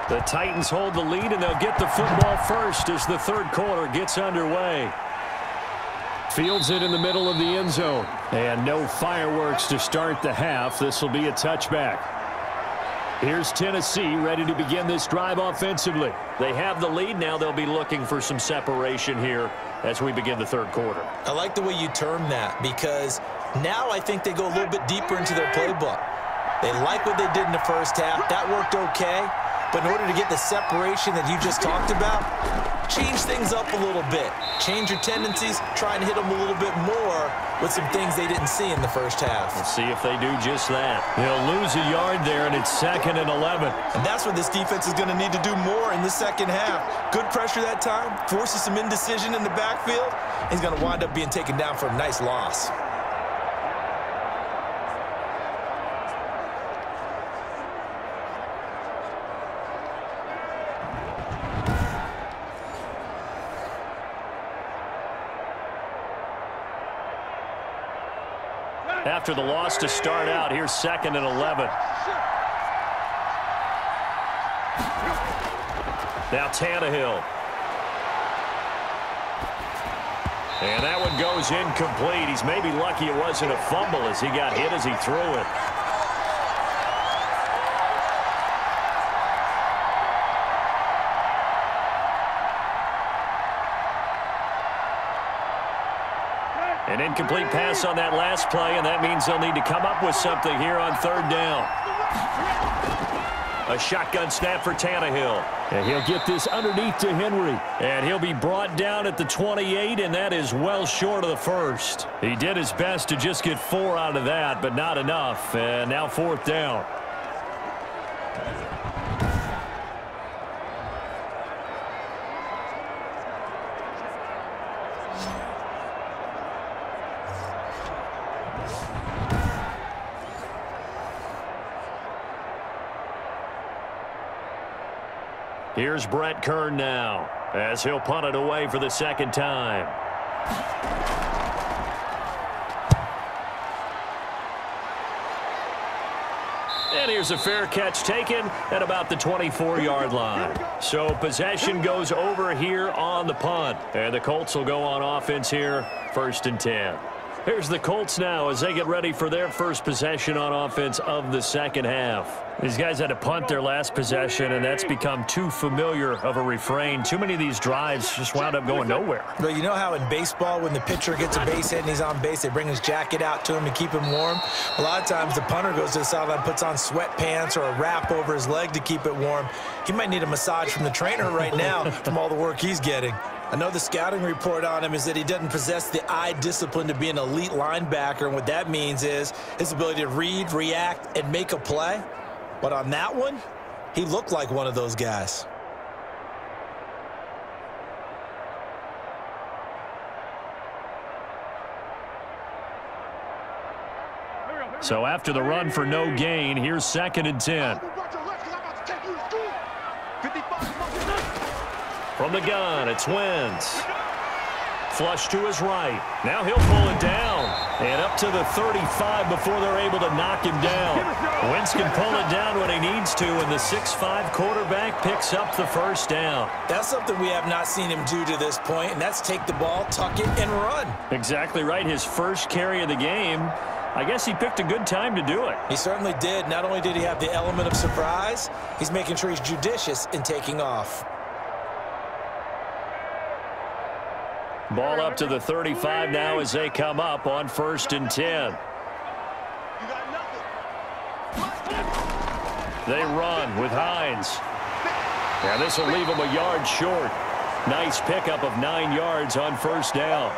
The Titans hold the lead, and they'll get the football first as the third quarter gets underway. Fields it in the middle of the end zone. And no fireworks to start the half. This will be a touchback. Here's Tennessee ready to begin this drive offensively. They have the lead. Now they'll be looking for some separation here as we begin the third quarter. I like the way you term that, because now I think they go a little bit deeper into their playbook. They like what they did in the first half. That worked okay. But in order to get the separation that you just talked about, change things up a little bit. Change your tendencies, try and hit them a little bit more with some things they didn't see in the first half. Let's see if they do just that. They'll lose a yard there, and it's 2nd and 11. And that's what this defense is going to need to do more in the second half. Good pressure that time, forces some indecision in the backfield. He's going to wind up being taken down for a nice loss. After the loss to start out, here's 2nd and 11. Now Tannehill. And that one goes incomplete. He's maybe lucky it wasn't a fumble as he got hit as he threw it. An incomplete pass on that last play, and that means they'll need to come up with something here on 3rd down. A shotgun snap for Tannehill. And he'll get this underneath to Henry. And he'll be brought down at the 28, and that is well short of the first. He did his best to just get 4 out of that, but not enough. And now 4th down. Here's Brett Kern now, as he'll punt it away for the 2nd time. And here's a fair catch taken at about the 24-yard line. So possession goes over here on the punt. And the Colts will go on offense here, 1st and 10. Here's the Colts now as they get ready for their first possession on offense of the second half. These guys had to punt their last possession, and that's become too familiar of a refrain. Too many of these drives just wound up going nowhere. But you know how in baseball, when the pitcher gets a base hit and he's on base, they bring his jacket out to him to keep him warm? A lot of times the punter goes to the sideline, puts on sweatpants or a wrap over his leg to keep it warm. He might need a massage from the trainer right now from all the work he's getting. I know the scouting report on him is that he doesn't possess the eye discipline to be an elite linebacker, and what that means is his ability to read, react, and make a play. But on that one, he looked like one of those guys. So after the run for no gain, here's 2nd and 10. From the gun, it's Wentz. Flush to his right. Now he'll pull it down. And up to the 35 before they're able to knock him down. Wentz can pull it down when he needs to, and the 6'5" quarterback picks up the 1st down. That's something we have not seen him do to this point, and that's take the ball, tuck it, and run. Exactly right. His first carry of the game. I guess he picked a good time to do it. He certainly did. Not only did he have the element of surprise, he's making sure he's judicious in taking off. Ball up to the 35 now as they come up on 1st and 10. They run with Hines. Now this will leave them a yard short. Nice pickup of 9 yards on 1st down.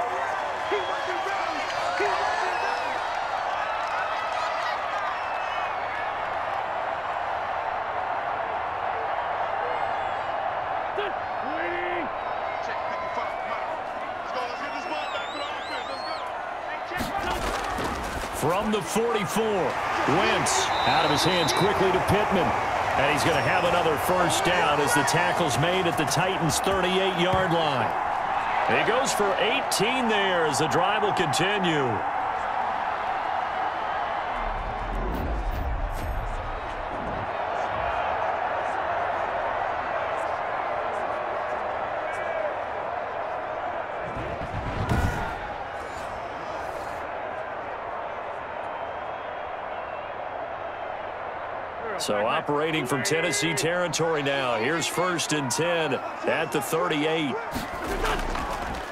From the 44, Wentz out of his hands quickly to Pittman. And he's going to have another 1st down as the tackle's made at the Titans' 38-yard line. He goes for 18 there as the drive will continue. So operating from Tennessee territory now. Here's 1st and 10 at the 38.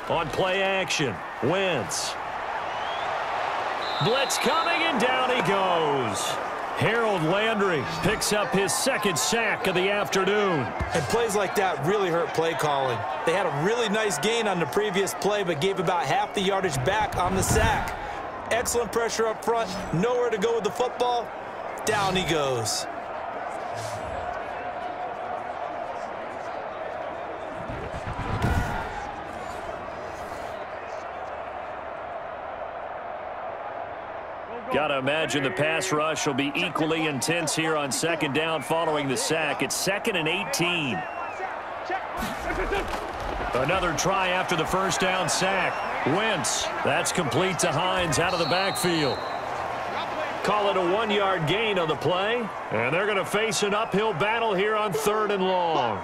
On play action, Wentz. Blitz coming, and down he goes. Harold Landry picks up his 2nd sack of the afternoon. And plays like that really hurt play calling. They had a really nice gain on the previous play, but gave about half the yardage back on the sack. Excellent pressure up front, nowhere to go with the football. Down he goes. Got to imagine the pass rush will be equally intense here on 2nd down following the sack. It's 2nd and 18. Another try after the 1st down sack. Wentz, that's complete to Hines out of the backfield. Call it a 1-yard gain on the play, and they're going to face an uphill battle here on 3rd and long.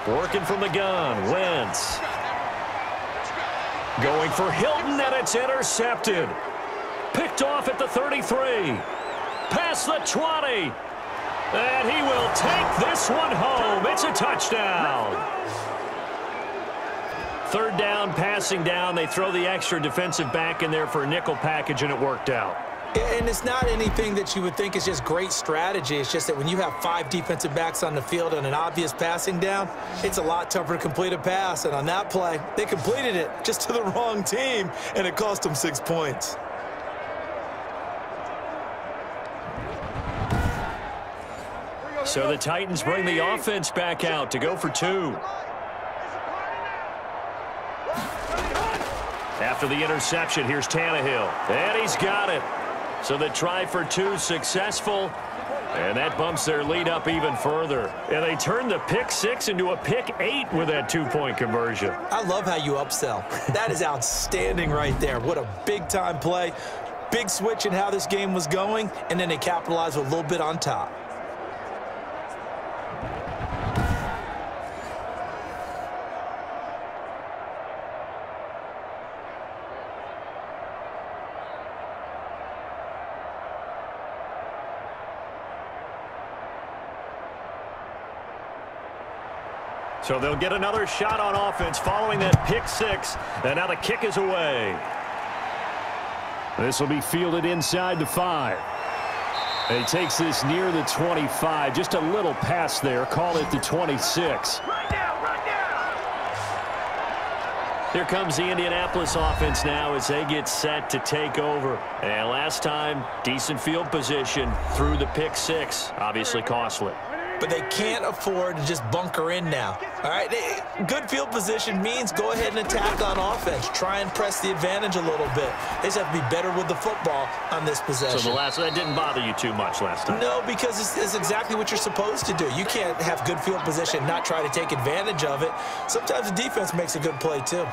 Working from the gun, Wentz. Going for Hilton, and it's intercepted. Picked off at the 33. Past the 20. And he will take this one home. It's a touchdown. 3rd down, passing down. They throw the extra defensive back in there for a nickel package, and it worked out. And it's not anything that you would think is just great strategy. It's just that when you have 5 defensive backs on the field on an obvious passing down, it's a lot tougher to complete a pass. And on that play, they completed it just to the wrong team, and it cost them 6 points. So the Titans bring the offense back out to go for 2. After the interception, here's Tannehill. And he's got it. So the try for 2 successful. And that bumps their lead up even further. And they turn the pick 6 into a pick 8 with that 2-point conversion. I love how you upsell. That is outstanding right there. What a big-time play. Big switch in how this game was going, and then they capitalized with a little bit on top. So they'll get another shot on offense following that pick 6. And now the kick is away. This will be fielded inside the 5. And he takes this near the 25. Just a little pass there. Call it the 26. Here comes the Indianapolis offense now as they get set to take over. And last time, decent field position through the pick 6. Obviously costly. But they can't afford to just bunker in now. All right, good field position means go ahead and attack on offense. Try and press the advantage a little bit. They just have to be better with the football on this possession. So that didn't bother you too much last time? No, because it's exactly what you're supposed to do. You can't have good field position and not try to take advantage of it. Sometimes the defense makes a good play too.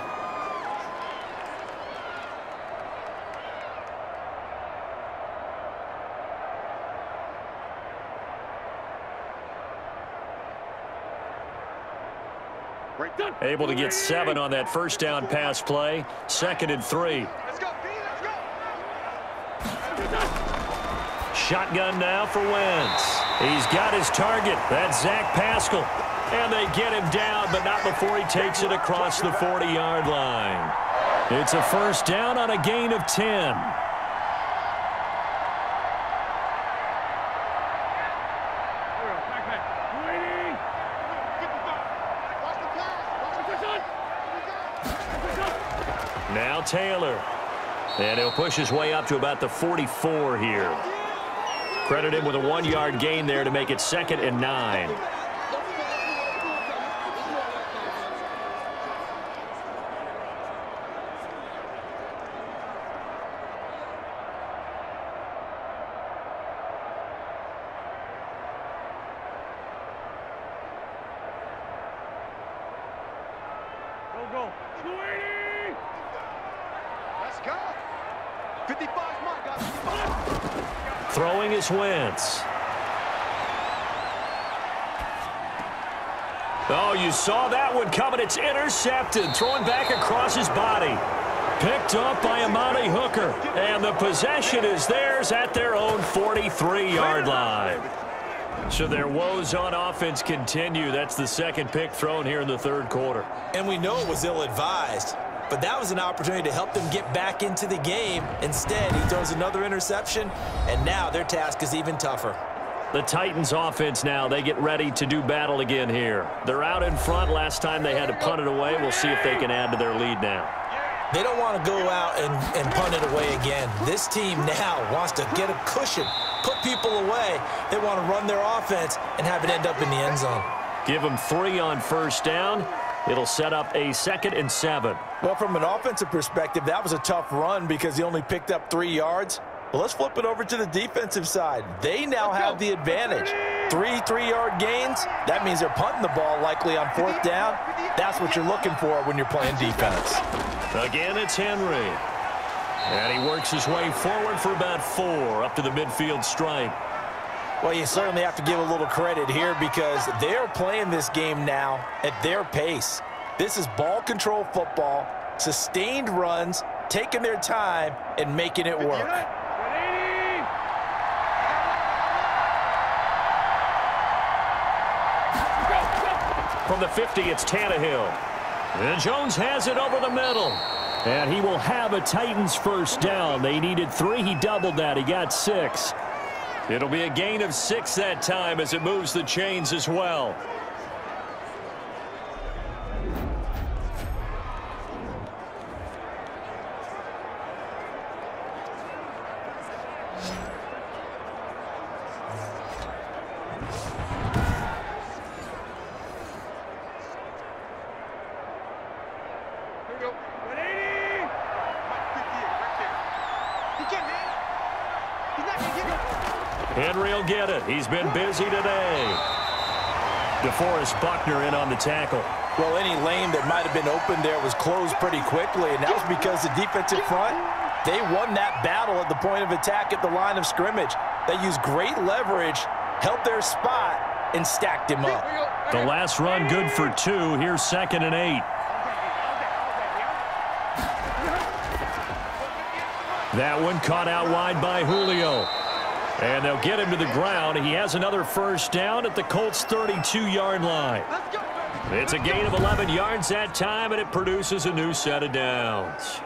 Able to get 7 on that 1st down pass play. 2nd and 3. Let's go, P, let's go. Shotgun now for Wentz. He's got his target. That's Zach Pascal. And they get him down, but not before he takes it across the 40-yard line. It's a 1st down on a gain of 10. Now Taylor. And he'll push his way up to about the 44 here. Credit him with a 1-yard gain there to make it 2nd and 9. Go. 280. Let's go. 55's mark, guys. Throwing is Wentz. Oh, you saw that one coming. It's intercepted, throwing back across his body. Picked up by Amani Hooker, and the possession is theirs at their own 43-yard line. So their woes on offense continue. That's the second pick thrown here in the third quarter. And we know it was ill-advised, but that was an opportunity to help them get back into the game. Instead, he throws another interception, and now their task is even tougher. The Titans offense now, they get ready to do battle again here. They're out in front. Last time they had to punt it away. We'll see if they can add to their lead now. They don't want to go out and punt it away again. This team now wants to get a cushion, put people away. They want to run their offense and have it end up in the end zone. Give them 3 on first down. It'll set up a 2nd and 7. Well, from an offensive perspective, that was a tough run because he only picked up 3 yards. Well, let's flip it over to the defensive side. They now have the advantage. 3 3-yard gains. That means they're punting the ball likely on 4th down. That's what you're looking for when you're playing defense. Again, it's Henry. And he works his way forward for about 4 up to the midfield stripe. Well, you certainly have to give a little credit here because they're playing this game now at their pace. This is ball control football, sustained runs, taking their time and making it work. From the 50, it's Tannehill. And Jones has it over the middle. And he will have a Titans first down. They needed 3. He doubled that. He got 6. It'll be a gain of 6 that time as it moves the chains as well. Henry will get it. He's been busy today. DeForest Buckner in on the tackle. Well, any lane that might have been open there was closed pretty quickly, and that was because the defensive front, they won that battle at the point of attack at the line of scrimmage. They used great leverage, held their spot, and stacked him up. The last run good for 2. Here's 2nd and 8. That one caught out wide by Julio. And they'll get him to the ground. He has another first down at the Colts' 32-yard line. It's a gain of 11 yards that time, and it produces a new set of downs.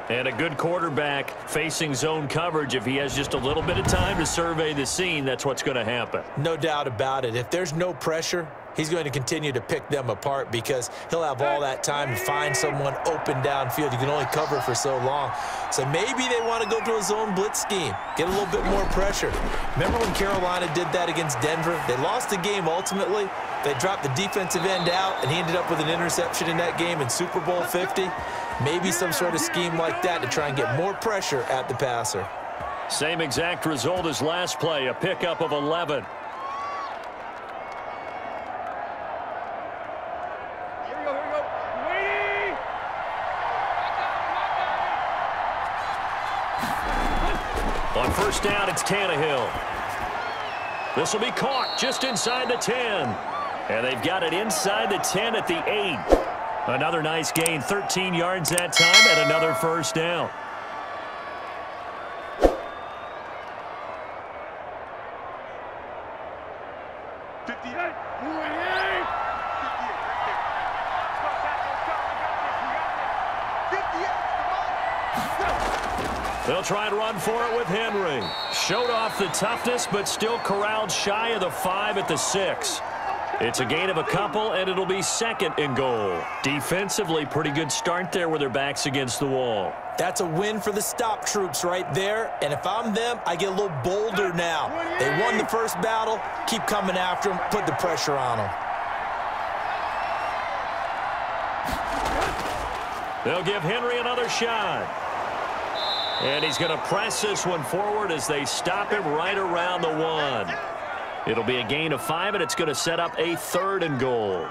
And a good quarterback facing zone coverage. If he has just a little bit of time to survey the scene, that's what's going to happen. No doubt about it. If there's no pressure, he's going to continue to pick them apart because he'll have all that time to find someone open downfield. You can only cover for so long. So maybe they want to go to a zone blitz scheme, get a little bit more pressure. Remember when Carolina did that against Denver? They lost the game ultimately. They dropped the defensive end out, and he ended up with an interception in that game in Super Bowl 50. Maybe some sort of scheme like that to try and get more pressure at the passer. Same exact result as last play, a pickup of 11. On first down, it's Tannehill. This will be caught just inside the 10. And they've got it inside the 10 at the 8. Another nice gain, 13 yards that time, and another first down. They'll try and run for it with Henry. Showed off the toughness, but still corralled shy of the 5 at the 6. It's a gain of a couple, and it'll be 2nd and goal. Defensively, pretty good start there with their backs against the wall. That's a win for the stop troops right there, and if I'm them, I get a little bolder now. They won the first battle, keep coming after them, put the pressure on them. They'll give Henry another shot. And he's going to press this one forward as they stop him right around the 1. It'll be a gain of 5, and it's going to set up a 3rd and goal.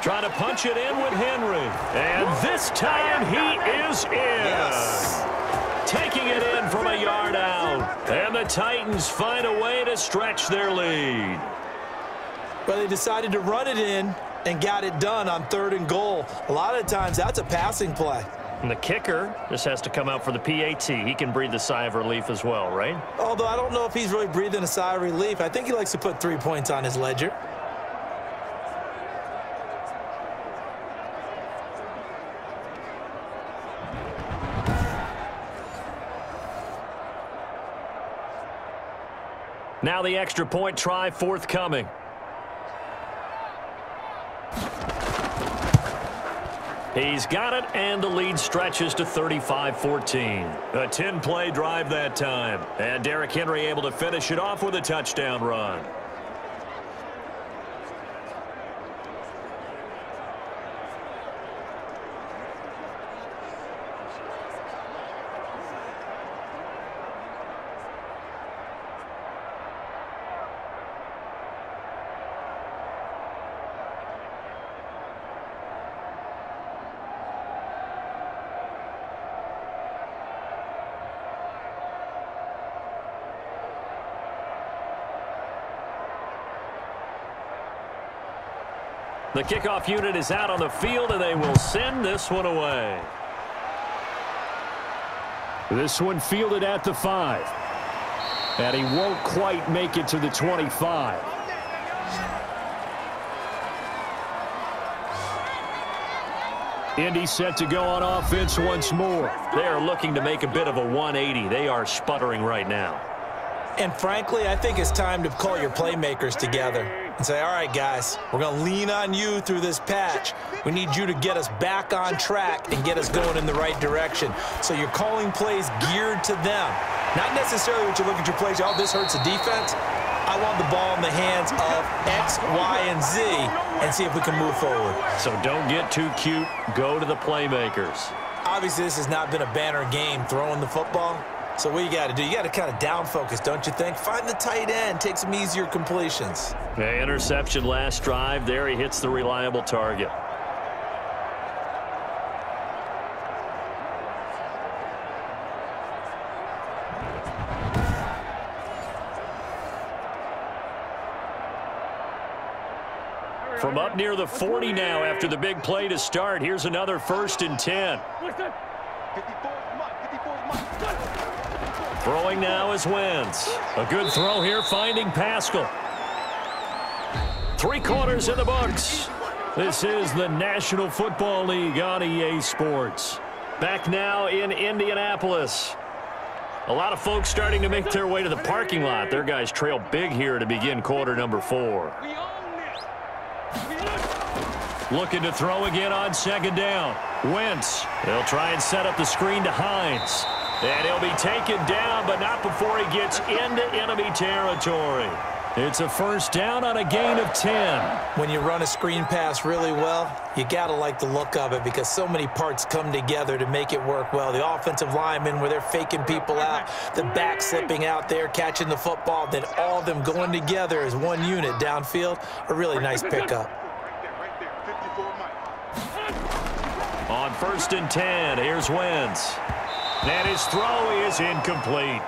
Trying to punch it in with Henry. And this time he is in. Yes. Taking it in from a yard out. And the Titans find a way to stretch their lead. But they decided to run it in and got it done on 3rd and goal. A lot of times that's a passing play. And the kicker just has to come out for the PAT. He can breathe a sigh of relief as well, right? Although I don't know if he's really breathing a sigh of relief. I think he likes to put 3 points on his ledger. Now the extra point try forthcoming. He's got it, and the lead stretches to 35-14. A 10-play drive that time. And Derrick Henry able to finish it off with a touchdown run. The kickoff unit is out on the field, and they will send this one away. This one fielded at the 5. And he won't quite make it to the 25. Indy set to go on offense once more. They are looking to make a bit of a 180. They are sputtering right now. And frankly, I think it's time to call your playmakers together and say, all right, guys, we're going to lean on you through this patch. We need you to get us back on track and get us going in the right direction. So you're calling plays geared to them. Not necessarily what you look at your plays, oh, this hurts the defense. I want the ball in the hands of X, Y, and Z and see if we can move forward. So don't get too cute. Go to the playmakers. Obviously, this has not been a banner game throwing the football. So what you got to do, you got to kind of down focus, don't you think? Find the tight end, take some easier completions. Okay, interception last drive. There he hits the reliable target. From up near the 40 now after the big play to start. Here's another 1st and 10. Throwing now is Wentz. A good throw here, finding Pascal. 3 quarters in the books. This is the National Football League on EA Sports. Back now in Indianapolis. A lot of folks starting to make their way to the parking lot. Their guys trail big here to begin quarter number 4. Looking to throw again on 2nd down. Wentz. They'll try and set up the screen to Hines. And he'll be taken down, but not before he gets into enemy territory. It's a 1st down on a gain of 10. When you run a screen pass really well, you got to like the look of it because so many parts come together to make it work well. The offensive linemen where they're faking people out, the back slipping out there, catching the football, then all of them going together as one unit downfield. A really nice pickup. On 1st and 10, here's Wentz. And his throw is incomplete.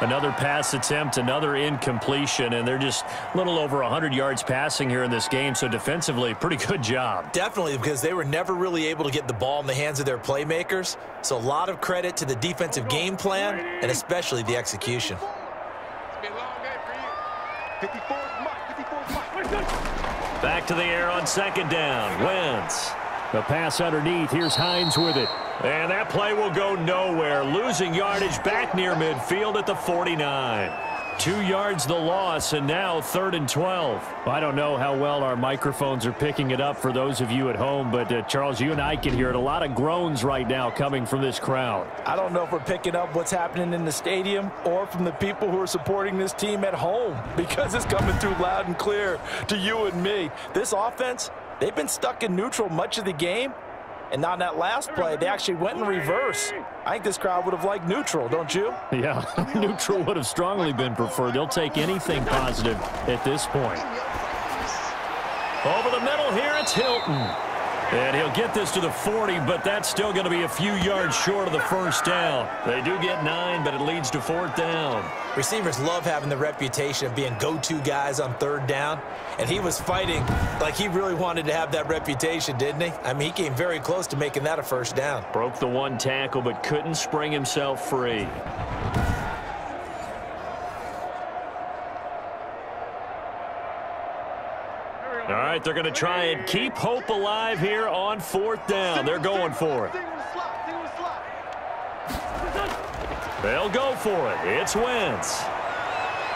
Another pass attempt, another incompletion, and they're just a little over 100 yards passing here in this game, so defensively, pretty good job. Definitely, because they were never really able to get the ball in the hands of their playmakers, so a lot of credit to the defensive game plan and especially the execution. Back to the air on 2nd down. Wentz. The pass underneath. Here's Hines with it. And that play will go nowhere. Losing yardage back near midfield at the 49. 2 yards the loss, and now 3rd and 12. I don't know how well our microphones are picking it up for those of you at home, but Charles, you and I can hear it. A lot of groans right now coming from this crowd. I don't know if we're picking up what's happening in the stadium or from the people who are supporting this team at home, because it's coming through loud and clear to you and me. This offense, they've been stuck in neutral much of the game. And on that last play, they actually went in reverse. I think this crowd would have liked neutral, don't you? Yeah, neutral would have strongly been preferred. They'll take anything positive at this point. Over the middle here, it's Hilton. And he'll get this to the 40, but that's still going to be a few yards short of the first down. They do get 9, but it leads to 4th down. Receivers love having the reputation of being go-to guys on 3rd down, and he was fighting like he really wanted to have that reputation, didn't he? I mean, he came very close to making that a 1st down. Broke the 1 tackle, but couldn't spring himself free. All right, they're going to try and keep hope alive here on 4th down. They're going for it. They'll go for it. It's Wentz.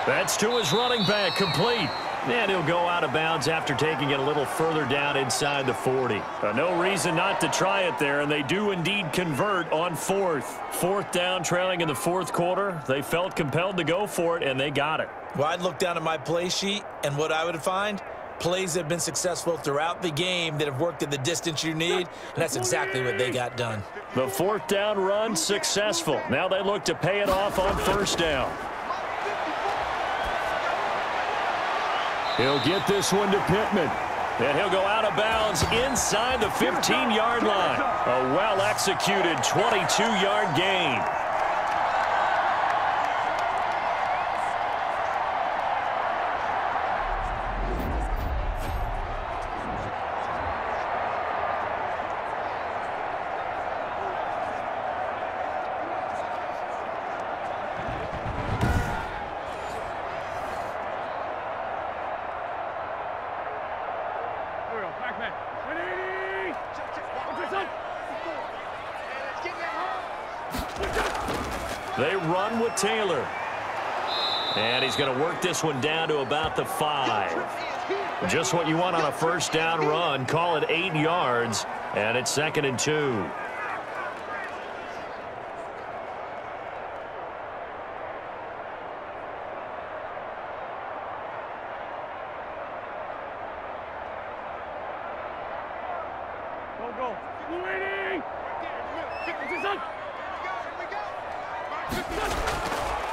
That's to his running back, complete. And he'll go out of bounds after taking it a little further down inside the 40. No reason not to try it there, and they do indeed convert on 4th. 4th down, trailing in the 4th quarter. They felt compelled to go for it, and they got it. Well, I'd look down at my play sheet, and what I would find, plays that have been successful throughout the game that have worked at the distance you need, and that's exactly what they got done. The 4th down run successful. Now they look to pay it off on 1st down. He'll get this one to Pittman. And he'll go out of bounds inside the 15-yard line. A well-executed 22-yard gain. They run with Taylor. And he's going to work this one down to about the 5. Just what you want on a 1st down run. Call it 8 yards, and it's 2nd and 2.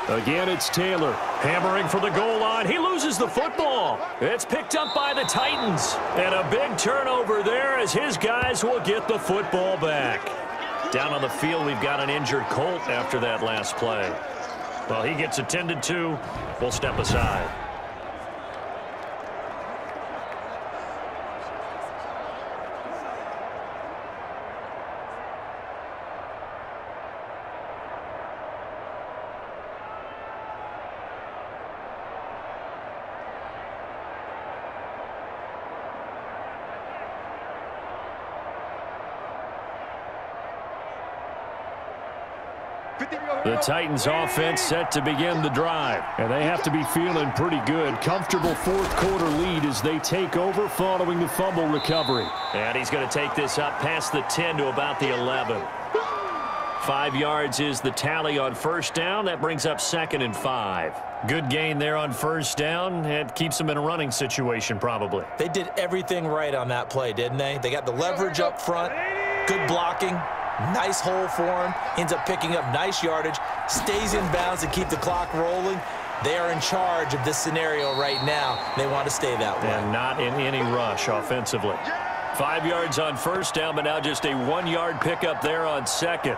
Again, it's Taylor hammering for the goal line. He loses the football. It's picked up by the Titans. And a big turnover there as his guys will get the football back. Down on the field, we've got an injured Colt after that last play. Well, he gets attended to. We'll step aside. The Titans offense set to begin the drive, and they have to be feeling pretty good. Comfortable 4th quarter lead as they take over following the fumble recovery. And he's going to take this up past the 10 to about the 11. 5 yards is the tally on 1st down. That brings up 2nd and 5. Good gain there on 1st down. It keeps them in a running situation probably. They did everything right on that play, didn't they? They got the leverage up front, good blocking. Nice hole for him. Ends up picking up nice yardage. Stays in bounds to keep the clock rolling. They are in charge of this scenario right now. They want to stay that way. And not in any rush offensively. 5 yards on 1st down, but now just a 1-yard pickup there on 2nd.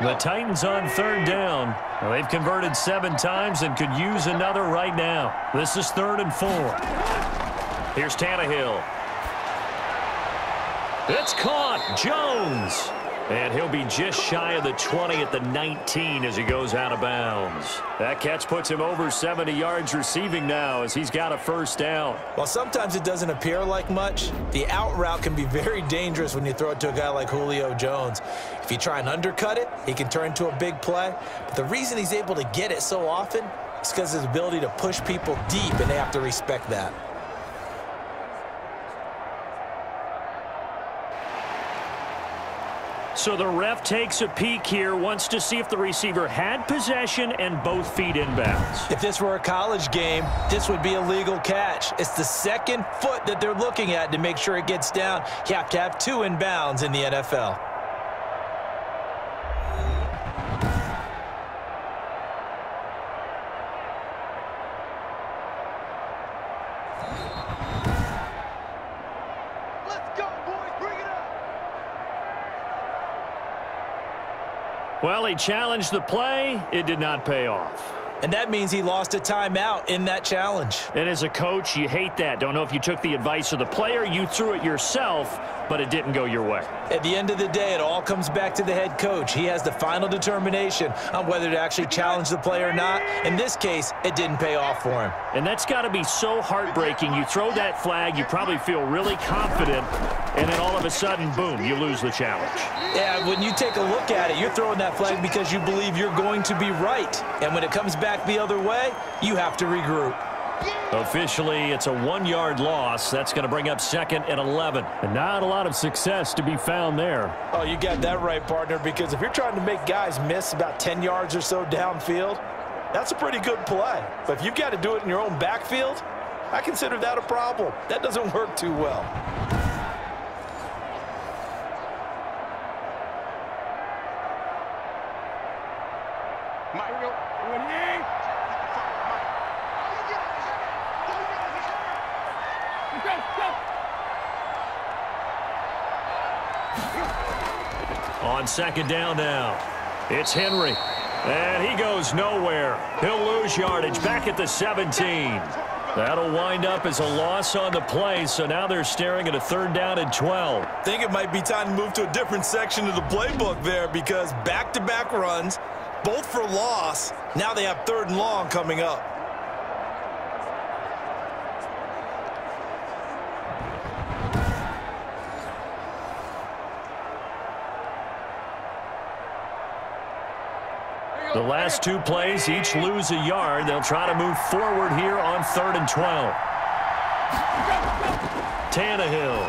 The Titans on 3rd down. Well, they've converted 7 times and could use another right now. This is 3rd and 4. Here's Tannehill. It's caught. Jones. And he'll be just shy of the 20 at the 19 as he goes out of bounds. That catch puts him over 70 yards receiving now as he's got a 1st down. While sometimes it doesn't appear like much, the out route can be very dangerous when you throw it to a guy like Julio Jones. If you try and undercut it, he can turn into a big play. But the reason he's able to get it so often is because of his ability to push people deep, and they have to respect that. So the ref takes a peek here, wants to see if the receiver had possession and both feet inbounds. If this were a college game, this would be a legal catch. It's the 2nd foot that they're looking at to make sure it gets down. You have to have 2 inbounds in the NFL. Well, he challenged the play. It did not pay off. And that means he lost a timeout in that challenge. And as a coach, you hate that. Don't know if you took the advice of the player, you threw it yourself, but it didn't go your way. At the end of the day, it all comes back to the head coach. He has the final determination on whether to actually challenge the play or not. In this case, it didn't pay off for him. And that's got to be so heartbreaking. You throw that flag, you probably feel really confident, and then all of a sudden, boom, you lose the challenge. Yeah, when you take a look at it, you're throwing that flag because you believe you're going to be right. And when it comes back the other way, you have to regroup. Officially, it's a 1-yard loss. That's going to bring up second and 11. And not a lot of success to be found there. Oh, you got that right, partner, because if you're trying to make guys miss about 10 yards or so downfield, that's a pretty good play. But if you've got to do it in your own backfield, I consider that a problem. That doesn't work too well. On second down now, it's Henry. And he goes nowhere. He'll lose yardage back at the 17. That'll wind up as a loss on the play, so now they're staring at a 3rd down and 12. I think it might be time to move to a different section of the playbook there because back-to-back runs, both for loss. Now they have 3rd and long coming up. The last 2 plays, each lose a yard. They'll try to move forward here on 3rd and 12. Tannehill.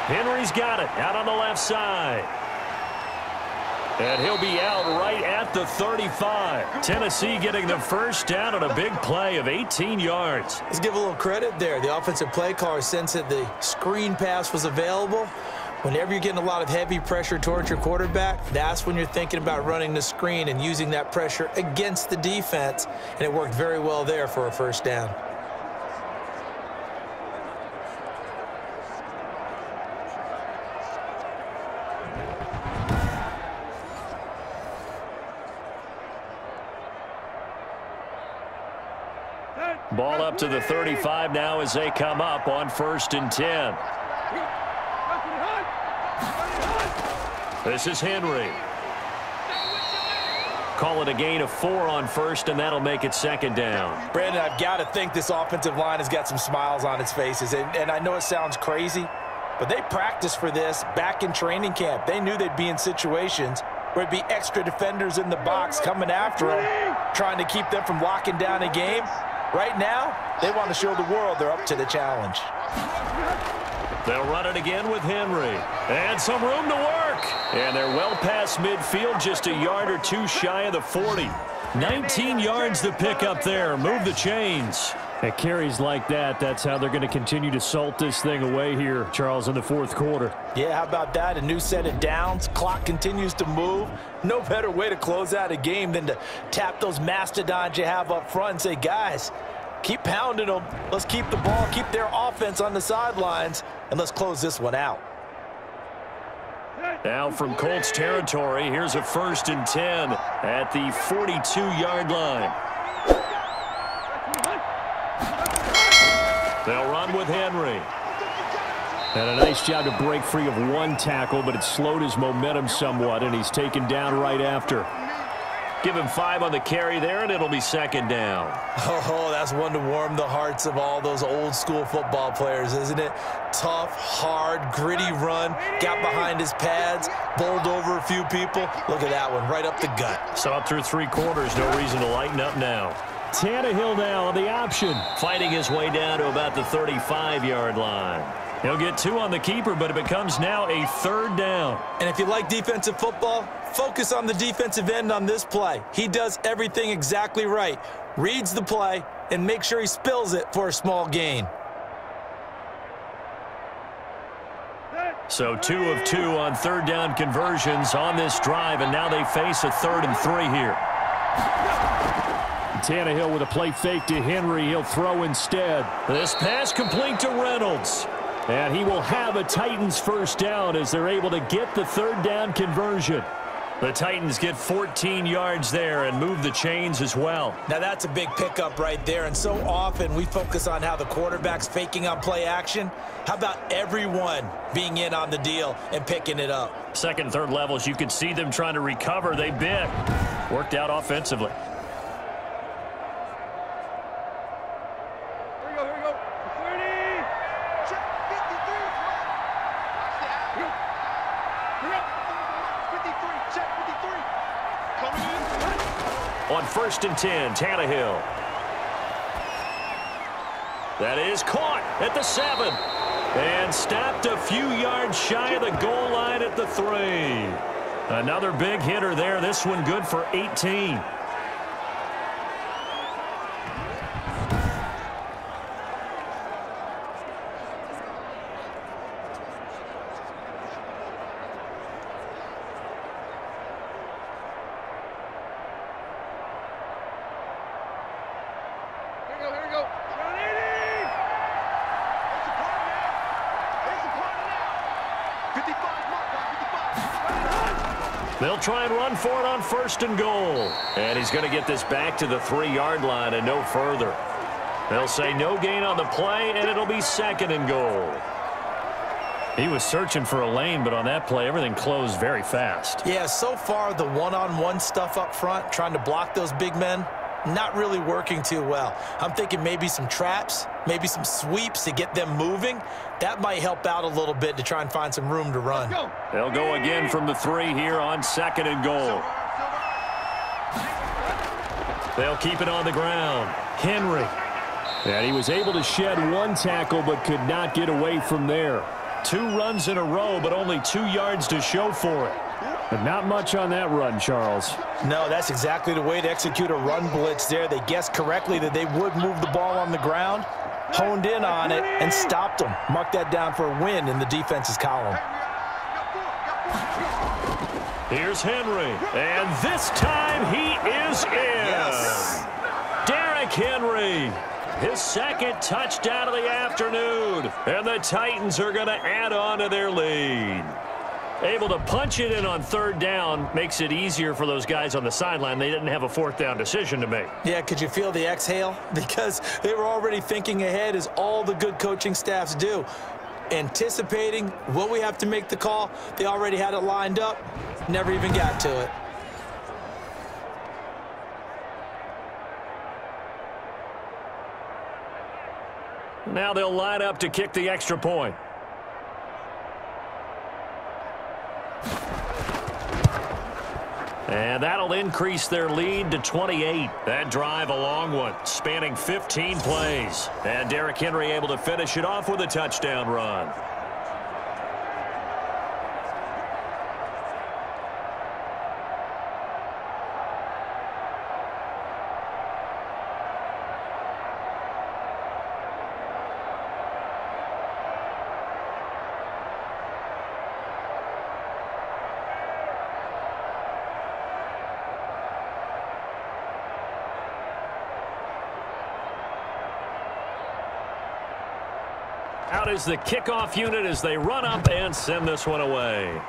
Henry's got it out on the left side. And he'll be out right at the 35. Tennessee getting the 1st down on a big play of 18 yards. Let's give a little credit there. The offensive play caller sensed that the screen pass was available. Whenever you're getting a lot of heavy pressure towards your quarterback, that's when you're thinking about running the screen and using that pressure against the defense. And it worked very well there for a 1st down. Ball up to the 35 now as they come up on 1st and 10. This is Henry. Call it a gain of 4 on 1st, and that'll make it 2nd down. Brandon, I've got to think this offensive line has got some smiles on its faces. And I know it sounds crazy, but they practiced for this back in training camp. They knew they'd be in situations where it'd be extra defenders in the box coming after them, trying to keep them from locking down a game. Right now, they want to show the world they're up to the challenge. They'll run it again with Henry. And some room to work. And they're well past midfield, just a yard or 2 shy of the 40. 19 yards to pick up there. Move the chains. At carries like that, that's how they're going to continue to salt this thing away here, Charles, in the 4th quarter. Yeah, how about that? A new set of downs. Clock continues to move. No better way to close out a game than to tap those mastodons you have up front and say, guys, keep pounding them. Let's keep the ball, keep their offense on the sidelines, and let's close this one out. Now from Colts territory, here's a 1st and 10 at the 42-yard line. They'll run with Henry. And a nice job to break free of 1 tackle, but it slowed his momentum somewhat, and he's taken down right after. Give him 5 on the carry there, and it'll be 2nd down. Oh, that's one to warm the hearts of all those old-school football players, isn't it? Tough, hard, gritty run, got behind his pads, bowled over a few people. Look at that one, right up the gut. Saw it through 3 quarters, no reason to lighten up now. Tannehill now on the option. Fighting his way down to about the 35-yard line. He'll get 2 on the keeper, but it becomes now a 3rd down. And if you like defensive football, focus on the defensive end on this play. He does everything exactly right. Reads the play and makes sure he spills it for a small gain. So 2 of 2 on 3rd down conversions on this drive, and now they face a 3rd and 3 here. Tannehill with a play fake to Henry. He'll throw instead. This pass complete to Reynolds. And he will have a Titans 1st down as they're able to get the 3rd down conversion. The Titans get 14 yards there and move the chains as well. Now that's a big pickup right there, and so often we focus on how the quarterback's faking on play action. How about everyone being in on the deal and picking it up? Second and third levels, you could see them trying to recover. They bit. Worked out offensively. Here we go. 30. Check 53. Hurry up. 53. Check 53. Coming in. On 1st and 10, Tannehill. That is caught at the 7. And stopped a few yards shy of the goal line at the 3. Another big hitter there. This one good for 18. Here we go. 80. It's a party now. 55 mark, 55. They'll try and run for it on 1st and goal. And he's going to get this back to the 3-yard line and no further. They'll say no gain on the play, and it'll be 2nd and goal. He was searching for a lane, but on that play, everything closed very fast. Yeah, so far the one-on-one stuff up front, trying to block those big men, not really working too well. I'm thinking maybe some traps, maybe some sweeps to get them moving. That might help out a little bit to try and find some room to run. They'll go again from the 3 here on 2nd and goal. They'll keep it on the ground. Henry. And he was able to shed 1 tackle but could not get away from there. 2 runs in a row, but only 2 yards to show for it. But not much on that run, Charles. No, that's exactly the way to execute a run blitz there. They guessed correctly that they would move the ball on the ground, honed in on it, and stopped them. Mark that down for a win in the defense's column. Here's Henry, and this time he is in. Yes. Derrick Henry, his 2nd touchdown of the afternoon, and the Titans are going to add on to their lead. Able to punch it in on 3rd down makes it easier for those guys on the sideline. They didn't have a 4th down decision to make. Yeah, could you feel the exhale? Because they were already thinking ahead, as all the good coaching staffs do. Anticipating, will we have to make the call? They already had it lined up, never even got to it. Now they'll line up to kick the extra point. And that'll increase their lead to 28. That drive a long one, spanning 15 plays. And Derrick Henry able to finish it off with a touchdown run. Out is the kickoff unit as they run up and send this one away.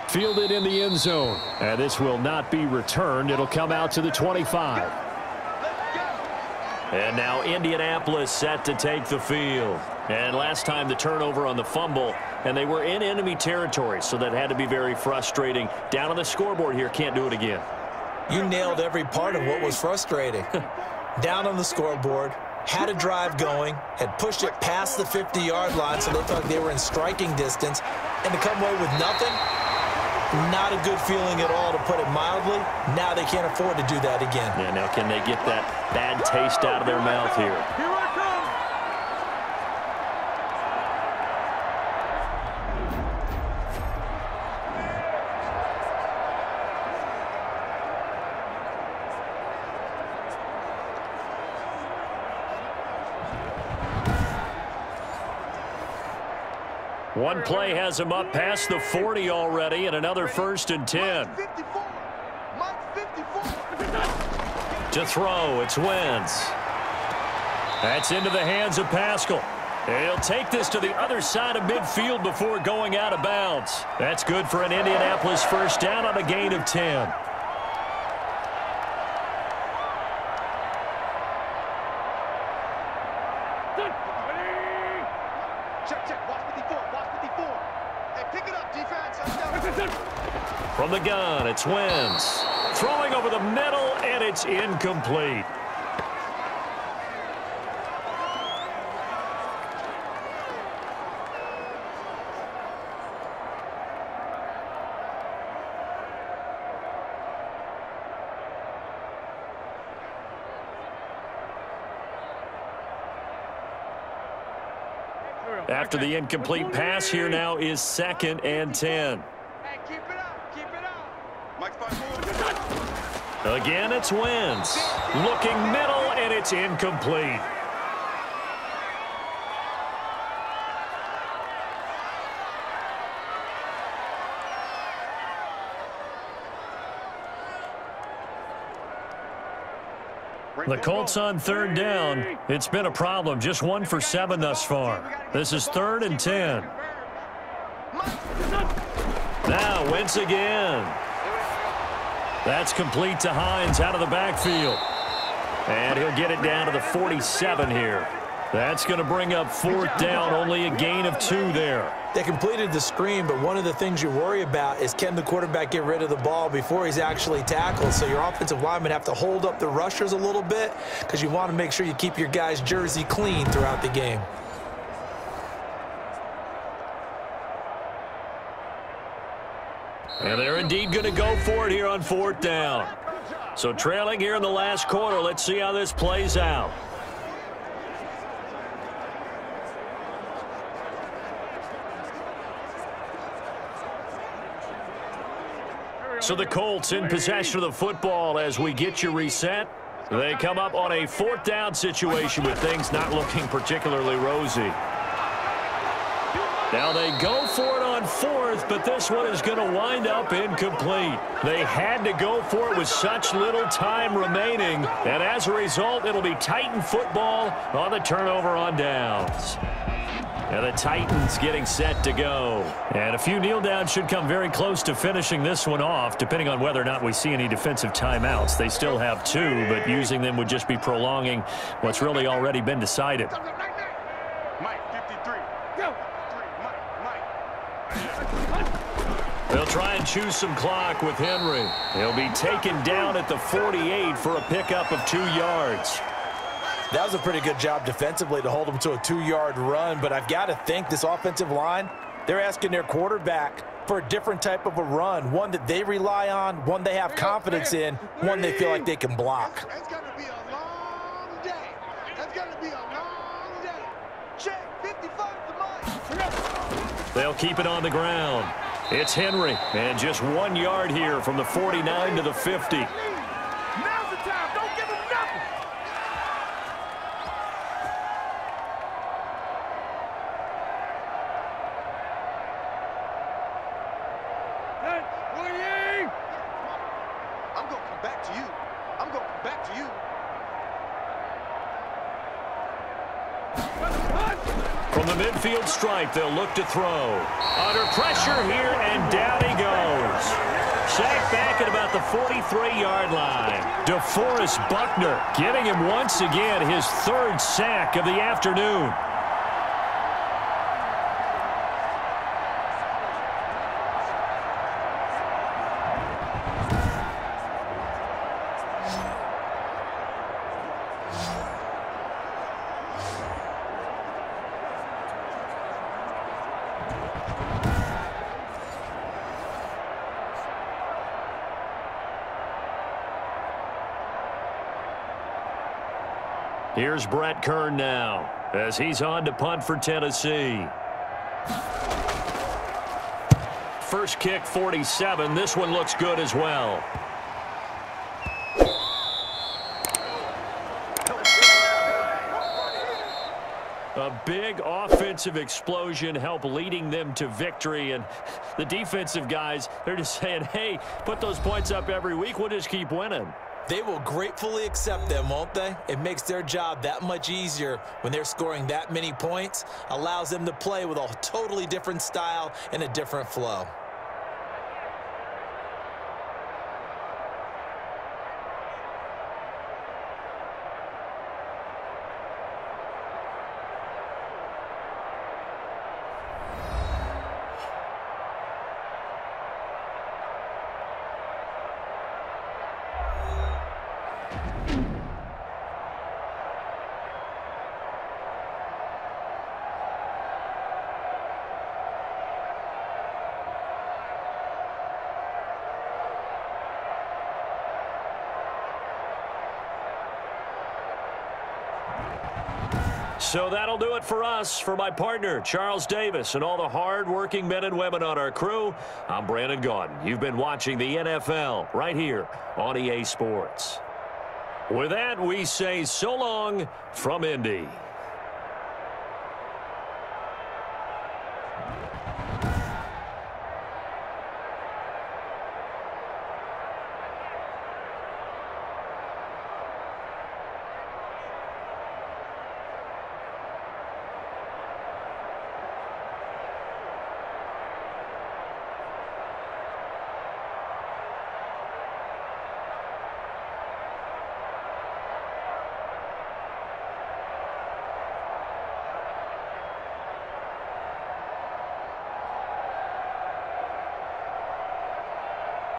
Fielded in the end zone. And this will not be returned. It'll come out to the 25. And now Indianapolis set to take the field. And last time the turnover on the fumble, and they were in enemy territory, so that had to be very frustrating. Down on the scoreboard here, can't do it again. You nailed every part of what was frustrating. Down on the scoreboard, had a drive going, had pushed it past the 50-yard line, so they felt like they were in striking distance, and to come away with nothing, not a good feeling at all, to put it mildly. Now they can't afford to do that again. Yeah, now can they get that bad taste out of their mouth here? Here I come. One play has him up past the 40 already, and another 1st and 10. 54. Mike 54. To throw, it's Wentz. That's into the hands of Pascal. He'll take this to the other side of midfield before going out of bounds. That's good for an Indianapolis first down on a gain of 10. Check. Watch 54. Hey, pick it up, defense. From the gun, it's Wentz. Throwing over the middle, and it's incomplete. After the incomplete pass, here now is 2nd and 10. Hey, keep it up. Mike's by Again, it's Wentz. Looking middle, and it's incomplete. The Colts on 3rd down. It's been a problem. Just 1 for 7 thus far. This is 3rd and 10. Now Wentz again. That's complete to Hines out of the backfield. And he'll get it down to the 47 here. That's going to bring up 4th down, only a gain of 2 there. They completed the screen, but one of the things you worry about is can the quarterback get rid of the ball before he's actually tackled. So your offensive linemen have to hold up the rushers a little bit because you want to make sure you keep your guy's jersey clean throughout the game. And they're indeed going to go for it here on 4th down. So trailing here in the last quarter, let's see how this plays out. So the Colts in possession of the football as we get you reset. They come up on a 4th down situation with things not looking particularly rosy. Now they go for it on 4th, but this one is going to wind up incomplete. They had to go for it with such little time remaining, and as a result, it'll be Titan football on the turnover on downs. And the Titans getting set to go. And a few kneel downs should come very close to finishing this one off, depending on whether or not we see any defensive timeouts. They still have 2, but using them would just be prolonging what's really already been decided. Mike, 53. Go. They'll try and choose some clock with Henry. He'll be taken down at the 48 for a pickup of 2 yards. That was a pretty good job defensively to hold them to a 2-yard run, but I've got to think this offensive line, they're asking their quarterback for a different type of a run, one that they rely on, one they have confidence in, one they feel like they can block. It's going to be a long day. It's going to be a long day. Check, 55 to Mike. They'll keep it on the ground. It's Henry, and just 1 yard here from the 49 to the 50. Now's the time. Don't give him nothing. I'm going to come back to you. I'm going to come back to you. From the midfield stripe, they'll look to throw. Under pressure here, and down he goes. Sacked back at about the 43-yard line. DeForest Buckner giving him once again his 3rd sack of the afternoon. Here's Brett Kern now as he's on to punt for Tennessee. First kick, 47. This one looks good as well. A big offensive explosion help leading them to victory, and the defensive guys, they're just saying, hey, put those points up every week, we'll just keep winning. They will gratefully accept them, won't they? It makes their job that much easier when they're scoring that many points, allows them to play with a totally different style and a different flow. So that'll do it for us. For my partner, Charles Davis, and all the hard-working men and women on our crew, I'm Brandon Gaudin. You've been watching the NFL right here on EA Sports. With that, we say so long from Indy.